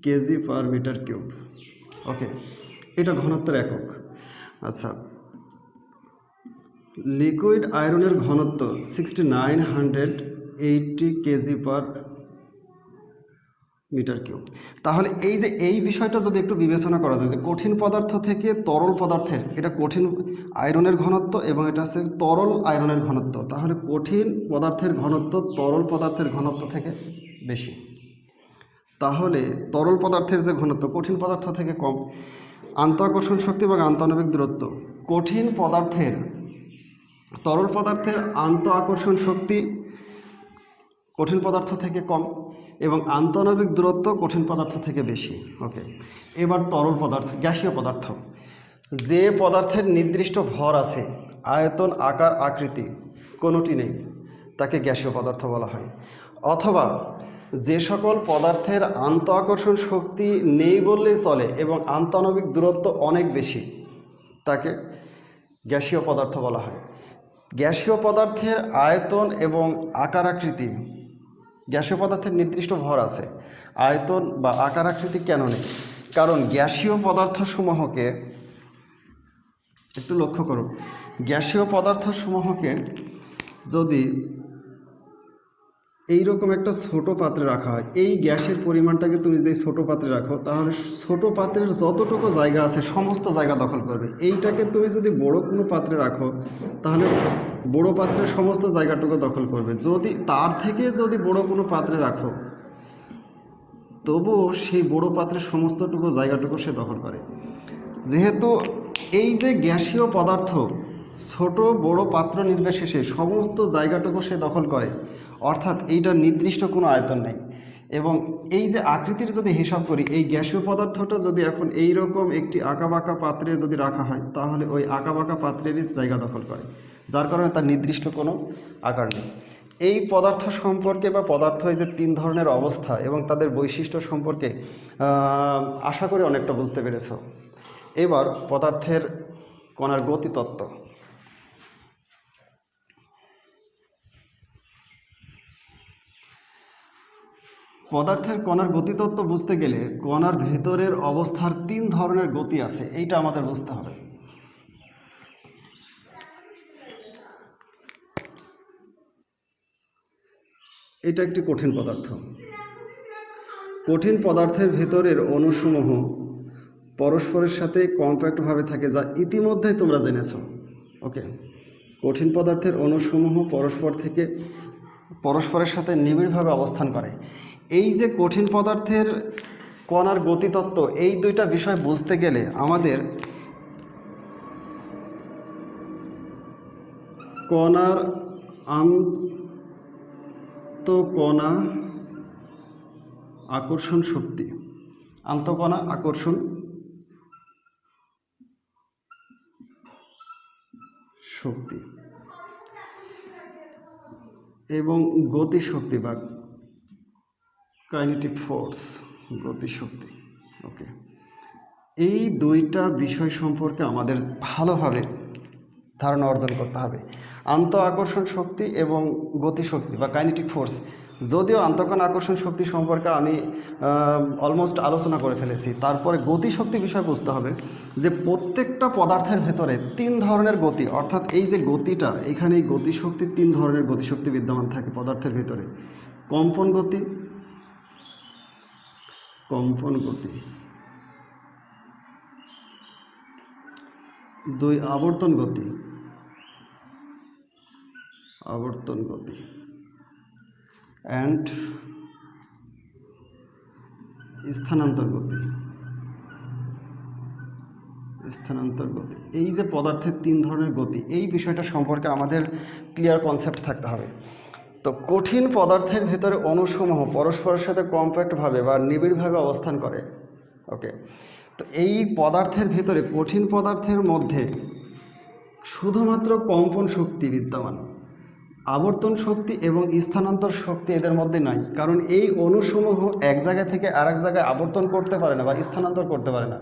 কেজি পার মিটার কিউব। ওকে, এটা ঘনত্বের একক। আচ্ছা, লিকুইড আয়রনের ঘনত্ব 6980 কেজি পার মিটার কিউব। তাহলে এই বিষয়টা যদি একটু বিবেচনা করা যায় যে কঠিন পদার্থ থেকে তরল পদার্থের, এটা কঠিন আয়রনের ঘনত্ব এবং এটা হচ্ছে তরল আয়রনের ঘনত্ব, তাহলে কঠিন পদার্থের ঘনত্ব তরল পদার্থের ঘনত্ব থেকে বেশি। তাহলে তরল পদার্থের যে ঘনত্ব কঠিন পদার্থ থেকে কম। আন্তঃআকর্ষণ শক্তি এবং আন্তঃআণবিক দূরত্ব, কঠিন পদার্থের তরল পদার্থের আন্তঃআকর্ষণ শক্তি কঠিন পদার্থ থেকে কম এবং আন্তঃআণবিক দূরত্ব কঠিন পদার্থ থেকে বেশি। ওকে, এবার তরল পদার্থ, গ্যাসীয় পদার্থ, যে পদার্থের নির্দিষ্ট ভর আছে, আয়তন, আকার, আকৃতি কোনোটি নেই, তাকে গ্যাসীয় পদার্থ বলা হয়। অথবা যে সকল পদার্থের আন্তঃআকর্ষণ শক্তি নেই বললেই চলে এবং আন্তঃআণবিক দূরত্ব অনেক বেশি, তাকে গ্যাসীয় পদার্থ বলা হয়। গ্যাসীয় পদার্থের আয়তন এবং আকার আকৃতি, গ্যাসীয় পদার্থের নির্দিষ্ট ভর আছে, আয়তন বা আকার আকৃতি কেন নেই? কারণ গ্যাসীয় পদার্থসমূহকে, একটু লক্ষ্য করুন, গ্যাসীয় পদার্থসমূহকে যদি এইরকম একটা ছোট পাত্রে রাখা হয়, এই গ্যাসের পরিমাণটাকে তুমি যদি ছোট পাত্রে রাখো, তাহলে ছোট পাত্রের যতটুকু জায়গা আছে সমস্ত জায়গা দখল করবে। এইটাকে তুমি যদি বড় কোনো পাত্রে রাখো, তাহলে বড় পাত্রের সমস্ত জায়গাটুকু দখল করবে। যদি তার থেকে যদি বড় কোনো পাত্রে রাখো, তবুও সেই বড় পাত্রের সমস্তটুকু জায়গাটুকু সে দখল করে। যেহেতু এই যে গ্যাসীয় পদার্থ ছোট বড় পাত্র নির্বিশেষে সমস্ত জায়গাটুকু সে দখল করে, অর্থাৎ এইটার নির্দিষ্ট কোনো আয়তন নেই। এবং এই যে আকৃতির যদি হিসাব করি, এই গ্যাসীয় পদার্থটা যদি এখন এই রকম একটি আঁকাবাঁকা পাত্রে যদি রাখা হয়, তাহলে ওই আঁকাবাঁকা পাত্রেরই জায়গা দখল করে, যার কারণে তার নির্দিষ্ট কোনো আকার নেই। এই পদার্থ সম্পর্কে বা পদার্থ, এই যে তিন ধরনের অবস্থা এবং তাদের বৈশিষ্ট্য সম্পর্কে আশা করি অনেকটা বুঝতে পেরেছ। এবার পদার্থের কণার গতিতত্ত্ব। পদার্থের কণার গতিতত্ত্ব বুঝতে গেলে কণার ভেতরের অবস্থার তিন ধরনের গতি আছে, এইটা আমাদের বুঝতে হবে। এটা একটি কঠিন পদার্থ। কঠিন পদার্থের ভেতরের অণুসমূহ পরস্পরের সাথে কম্প্যাক্টভাবে থাকে, যা ইতিমধ্যেই তোমরা জেনেছ। ওকে, কঠিন পদার্থের অণুসমূহ পরস্পরের সাথে নিবিড়ভাবে অবস্থান করে। এই যে কঠিন পদার্থের কণার গতিতত্ত্ব, এই দুইটা বিষয় বুঝতে গেলে আমাদের কণার আন্তঃকণা আকর্ষণ শক্তি, আন্তঃকণা আকর্ষণ শক্তি এবং গতিশক্তি বা কাইনেটিক ফোর্স, গতিশক্তি। ওকে, এই দুইটা বিষয় সম্পর্কে আমাদের ভালোভাবে ধারণা অর্জন করতে হবে। আন্তঃ আকর্ষণ শক্তি এবং গতিশক্তি বা কাইনেটিক ফোর্স, যদিও আন্তঃকণা আকর্ষণ শক্তি সম্পর্কে আমি অলমোস্ট আলোচনা করে ফেলেছি, তারপরে গতিশক্তি বিষয় বুঝতে হবে যে প্রত্যেকটা পদার্থের ভেতরে তিন ধরনের গতি, অর্থাৎ এই যে গতিটা, এখানে এই গতিশক্তি, তিন ধরনের গতিশক্তি বিদ্যমান থাকে পদার্থের ভিতরে। কম্পন গতি, দুই আবর্তন গতি, অ্যান্ড স্থানান্তর গতি। এই যে পদার্থের তিন ধরনের গতি, এই বিষয়টা সম্পর্কে আমাদের ক্লিয়ার কনসেপ্ট থাকতে হবে। তো কঠিন পদার্থের ভেতরে অণুসমূহ পরস্পরের সাথে কম্প্যাক্টভাবে বা নিবিড়ভাবে অবস্থান করে। ওকে, তো এই পদার্থের ভেতরে, কঠিন পদার্থের মধ্যে শুধুমাত্র কম্পন শক্তি বিদ্যমান, আবর্তন শক্তি এবং স্থানান্তর শক্তি এদের মধ্যে নাই। কারণ এই অণুসমূহ এক জায়গা থেকে আরেক জায়গায় আবর্তন করতে পারে না বা স্থানান্তর করতে পারে না,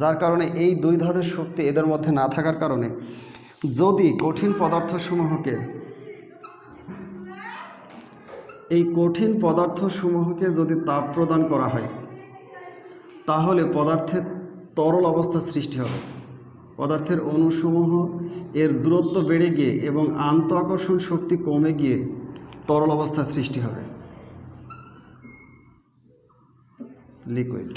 যার কারণে এই দুই ধরনের শক্তি এদের মধ্যে না থাকার কারণে যদি কঠিন পদার্থসমূহকে এই কঠিন পদার্থসমূহকে যদি তাপ প্রদান করা হয় তাহলে পদার্থের তরল অবস্থার সৃষ্টি হবে। পদার্থের অণুসমূহ এর দূরত্ব বেড়ে গিয়ে এবং আন্ত আকর্ষণ শক্তি কমে গিয়ে তরল অবস্থার সৃষ্টি হবে, লিকুইড।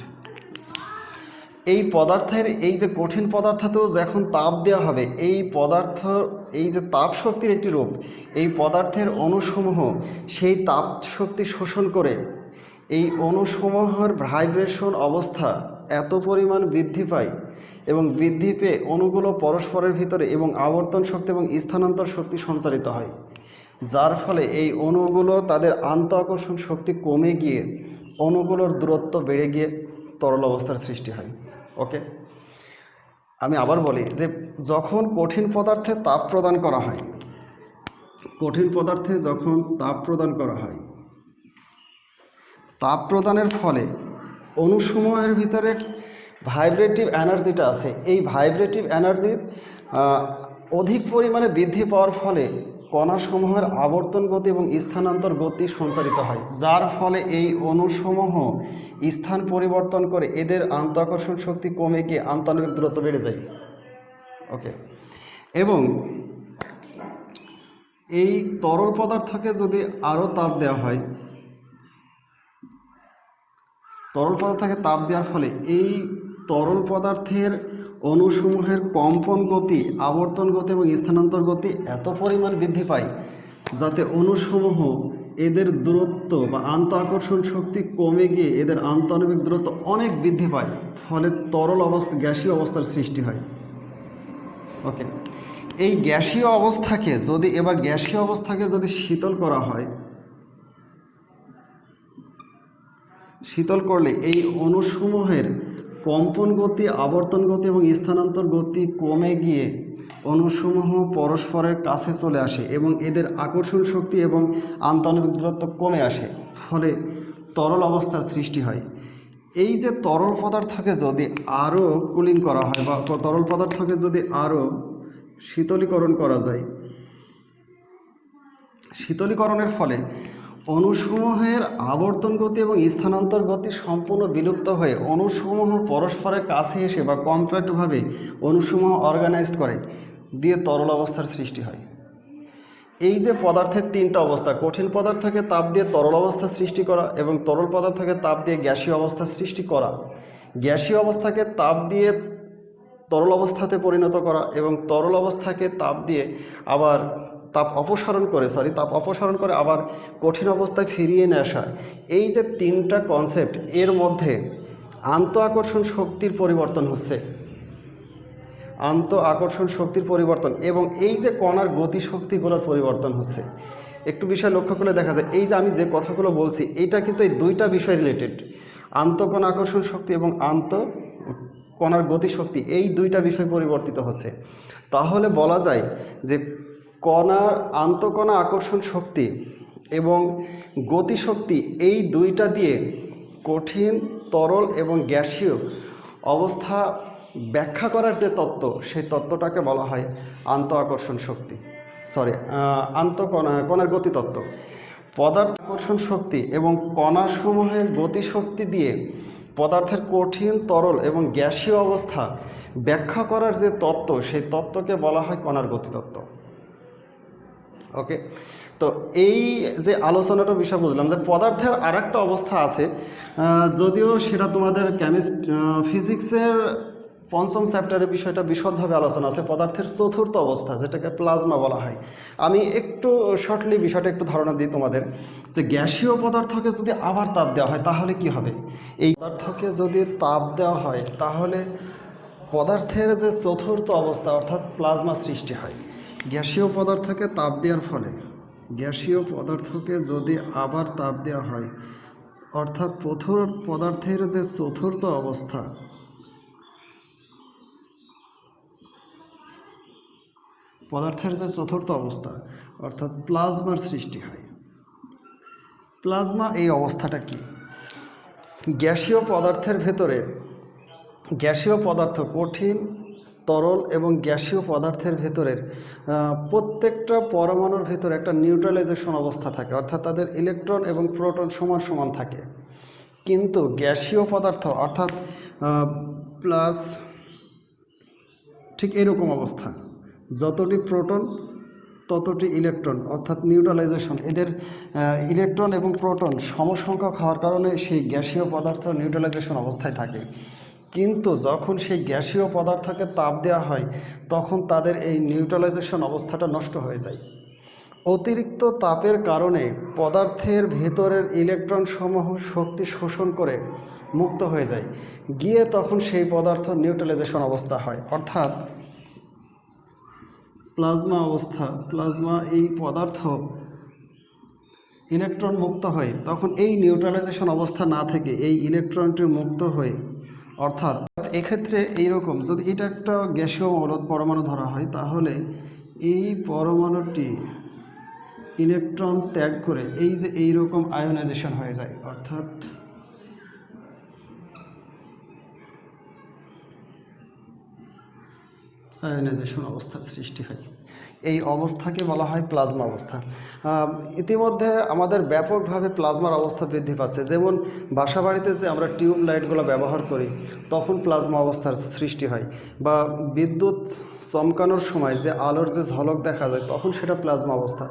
এই পদার্থের এই যে কঠিন পদার্থতেও যখন তাপ দেওয়া হবে, এই পদার্থ এই যে তাপ শক্তির একটি রূপ, এই পদার্থের অণুসমূহ সেই তাপ শক্তি শোষণ করে এই অণুসমূহের ভাইব্রেশন অবস্থা এত পরিমাণ বৃদ্ধি পায় এবং বৃদ্ধি পেয়ে অণুগুলো পরস্পরের ভিতরে এবং আবর্তন শক্তি এবং স্থানান্তর শক্তি সঞ্চারিত হয়, যার ফলে এই অণুগুলো তাদের আন্ত আকর্ষণ শক্তি কমে গিয়ে অণুগুলোর দূরত্ব বেড়ে গিয়ে তরল অবস্থার সৃষ্টি হয়। ওকে, আমি আবার বলি যে যখন কঠিন পদার্থে তাপ প্রদান করা হয়, কঠিন পদার্থে যখন তাপ প্রদান করা হয়, তাপ প্রদানের ফলে অণুসমূহের ভিতরে ভাইব্রেটিভ এনার্জিটা আছে, এই ভাইব্রেটিভ এনার্জি অধিক পরিমাণে বৃদ্ধি পাওয়ার ফলে কণাসমূহের আবর্তন গতি এবং স্থানান্তর গতি সঞ্চারিত হয়, যার ফলে এই অণুসমূহ স্থান পরিবর্তন করে এদের আন্ত আকর্ষণ শক্তি কমে গিয়ে আন্তঃআণবিক দূরত্ব বেড়ে যায়। ওকে, এবং এই তরল পদার্থকে যদি আরও তাপ দেওয়া হয়, তরল পদার্থকে তাপ দেওয়ার ফলে এই তরল পদার্থের অণুসমূহের কম্পন গতি, আবর্তন গতি এবং স্থানান্তর গতি এত পরিমাণ বৃদ্ধি পায় যাতে অণুসমূহ এদের দূরত্ব বা আন্ত আকর্ষণ শক্তি কমে গিয়ে এদের আন্তঃআণবিক দূরত্ব অনেক বৃদ্ধি পায়, ফলে তরল অবস্থা গ্যাসীয় অবস্থার সৃষ্টি হয়। ওকে, এই গ্যাসীয় অবস্থাকে যদি শীতল করা হয়, শীতল করলে এই অণুসমূহের কম্পন গতি, আবর্তন গতি এবং স্থানান্তর গতি কমে গিয়ে অণুসমূহ পরস্পরের কাছে চলে আসে এবং এদের আকর্ষণ শক্তি এবং আন্তঃআণবিক দূরত্ব কমে আসে, ফলে তরল অবস্থার সৃষ্টি হয়। এই যে তরল পদার্থকে যদি আরও কুলিং করা হয় বা তরল পদার্থকে যদি আরও শীতলীকরণ করা যায়, শীতলীকরণের ফলে অণুসমূহের আবর্তন গতি এবং স্থানান্তর গতি সম্পূর্ণ বিলুপ্ত হয়ে অণুসমূহ পরস্পরের কাছে এসে বা কম্প্যাক্টভাবে অণুসমূহ অর্গানাইজড করে দিয়ে তরল অবস্থার সৃষ্টি হয়। এই যে পদার্থের তিনটা অবস্থা, কঠিন পদার্থকে তাপ দিয়ে তরল অবস্থা সৃষ্টি করা এবং তরল পদার্থকে তাপ দিয়ে গ্যাসীয় অবস্থা সৃষ্টি করা, গ্যাসীয় অবস্থাকে তাপ দিয়ে তরল অবস্থাতে পরিণত করা এবং তরল অবস্থাকে তাপ দিয়ে আবার তাপ অপসারণ করে আবার কঠিন অবস্থায় ফিরিয়ে নিয়ে আসা, এই যে তিনটা কনসেপ্ট, এর মধ্যে আন্ত আকর্ষণ শক্তির পরিবর্তন হচ্ছে, আন্ত আকর্ষণ শক্তির পরিবর্তন এবং এই যে কণার গতিশক্তিগুলোর পরিবর্তন হচ্ছে। একটু বিষয় লক্ষ্য করলে দেখা যায় এই যে আমি যে কথাগুলো বলছি এইটা কিন্তু এই দুইটা বিষয় রিলেটেড, আন্তঃকণা আকর্ষণ শক্তি এবং কণার গতিশক্তি, এই দুইটা বিষয় পরিবর্তিত হচ্ছে। তাহলে বলা যায় যে কণার আন্তঃকণা আকর্ষণ শক্তি এবং গতিশক্তি এই দুইটা দিয়ে কঠিন, তরল এবং গ্যাসীয় অবস্থা ব্যাখ্যা করার যে তত্ত্ব, সেই তত্ত্বটাকে বলা হয় কণার গতিতত্ত্ব। পদার্থ আকর্ষণ শক্তি এবং কণাসমূহের গতিশক্তি দিয়ে পদার্থের কঠিন, তরল এবং গ্যাসীয় অবস্থা ব্যাখ্যা করার যে তত্ত্ব, সেই তত্ত্বকে বলা হয় কণার গতিতত্ত্ব। ওকে, তো এই যে আলোচনাটা বিষয় বুঝলাম যে পদার্থের আর একটা অবস্থা আছে, যদিও সেটা তোমাদের ফিজিক্সের পঞ্চম চ্যাপ্টারের বিষয়টা বিশদভাবে আলোচনা আছে, পদার্থের চতুর্থ অবস্থা যেটাকে প্লাজমা বলা হয়। আমি একটু শর্টলি বিষয়টা একটু ধারণা দিই তোমাদের, যে গ্যাসীয় পদার্থকে যদি আবার তাপ দেওয়া হয় তাহলে কি হবে। এই পদার্থকে যদি তাপ দেওয়া হয় তাহলে পদার্থের যে চতুর্থ অবস্থা অর্থাৎ প্লাজমা সৃষ্টি হয়। গ্যাসীয় পদার্থকে তাপ দেওয়ার ফলে, গ্যাসীয় পদার্থকে যদি আবার তাপ দেওয়া হয় অর্থাৎ পদার্থের যে চতুর্থ অবস্থা, অর্থাৎ প্লাজমার সৃষ্টি হয়। প্লাজমা এই অবস্থাটা কি? গ্যাসীয় পদার্থের ভেতরে গ্যাসীয় পদার্থ, কঠিন, তরল এবং গ্যাসীয় পদার্থের ভেতরের প্রত্যেকটা পরমাণুর ভেতরে একটা নিউট্রালাইজেশন অবস্থা থাকে, অর্থাৎ তাদের ইলেকট্রন এবং প্রোটন সমান সমান থাকে। কিন্তু গ্যাসীয় পদার্থ অর্থাৎ প্লাস ঠিক এরকম অবস্থা, যতটি প্রোটন ততটি ইলেকট্রন অর্থাৎ নিউট্রালাইজেশন, এদের ইলেকট্রন এবং প্রোটন সমসংখ্যক হওয়ার কারণে সেই গ্যাসীয় পদার্থ নিউট্রালাইজেশন অবস্থায় থাকে। কিন্তু যখন সেই গ্যাসীয় পদার্থকে তাপ দেওয়া হয় তখন তাদের এই নিউট্রালাইজেশন অবস্থাটা নষ্ট হয়ে যায়। অতিরিক্ত তাপের কারণে পদার্থের ভেতরের ইলেকট্রন সমূহ শক্তি শোষণ করে মুক্ত হয়ে যায়, গিয়ে তখন সেই পদার্থ নিউট্রালাইজেশন অবস্থা হয়, অর্থাৎ প্লাজমা অবস্থা। প্লাজমা এই পদার্থ ইলেকট্রন মুক্ত হয়, তখন এই নিউট্রালাইজেশন অবস্থা না থেকে এই ইলেকট্রনটি মুক্ত হয়ে, অর্থাৎ এক্ষেত্রে এইরকম যদি এটা একটা গ্যাসীয় পরমাণু ধরা হয় তাহলে এই পরমাণুটি ইলেকট্রন ত্যাগ করে এই যে এইরকম আয়োনাইজেশন হয়ে যায়, অর্থাৎ আয়োনাইজেশন অবস্থার সৃষ্টি হয়। এই অবস্থাকে বলা হয় প্লাজমা অবস্থা। ইতিমধ্যে আমাদের ব্যাপকভাবে প্লাজমার অবস্থা বৃদ্ধি পাচ্ছে, যেমন বাসাবাড়িতে যে আমরা টিউব লাইটগুলো ব্যবহার করি তখন প্লাজমা অবস্থার সৃষ্টি হয়, বা বিদ্যুৎ চমকানোর সময় যে আলোর যে ঝলক দেখা যায় তখন সেটা প্লাজমা অবস্থা।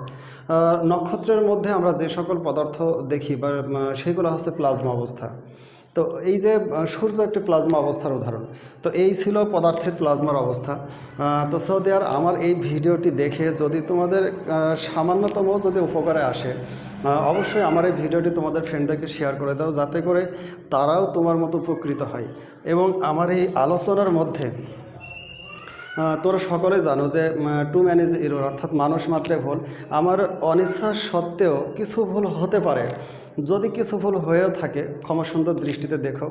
নক্ষত্রের মধ্যে আমরা যে সকল পদার্থ দেখি বা সেগুলো হচ্ছে প্লাজমা অবস্থা। তো এই যে সূর্য একটি প্লাজমা অবস্থার উদাহরণ। তো এই ছিল পদার্থের প্লাজমার অবস্থা। তো সৌদি আর আমার এই ভিডিওটি দেখে যদি তোমাদের সামান্যতম যদি উপকারে আসে, অবশ্যই আমার এই ভিডিওটি তোমাদের ফ্রেন্ডদেরকে শেয়ার করে দাও, যাতে করে তারাও তোমার মতো উপকৃত হয়। এবং আমার এই আলোচনার মধ্যে তোরা সকলে জানো যে টু ম্যানেজ এরর, অর্থাৎ মানুষ মাত্রে ভুল। আমার অনিচ্ছা সত্ত্বেও কিছু ভুল হতে পারে, যদি কিছু ভুল হয়েও থাকে ক্ষমা সুন্দর দৃষ্টিতে দেখো।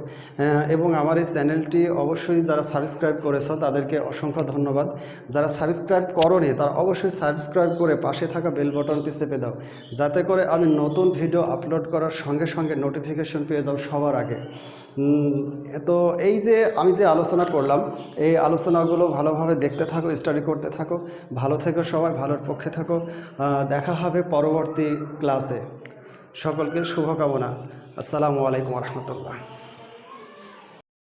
এবং আমার এই চ্যানেলটি অবশ্যই যারা সাবস্ক্রাইব করেছো তাদেরকে অসংখ্য ধন্যবাদ। যারা সাবস্ক্রাইব করোনি তারা অবশ্যই সাবস্ক্রাইব করে পাশে থাকা বেল বাটনটি চেপে দাও, যাতে করে আমি নতুন ভিডিও আপলোড করার সঙ্গে সঙ্গে নোটিফিকেশন পেয়ে যাও সবার আগে। তো এই যে আমি যে আলোচনা করলাম এই আলোচনাগুলো ভালোভাবে দেখতে থাকো, স্টাডি করতে থাকো। ভালো থেকো সবাই, ভালোর পক্ষে থাকো। দেখা হবে পরবর্তী ক্লাসে। সকলকে শুভকামনা। আসসালামু আলাইকুম রহমতুল্লাহ।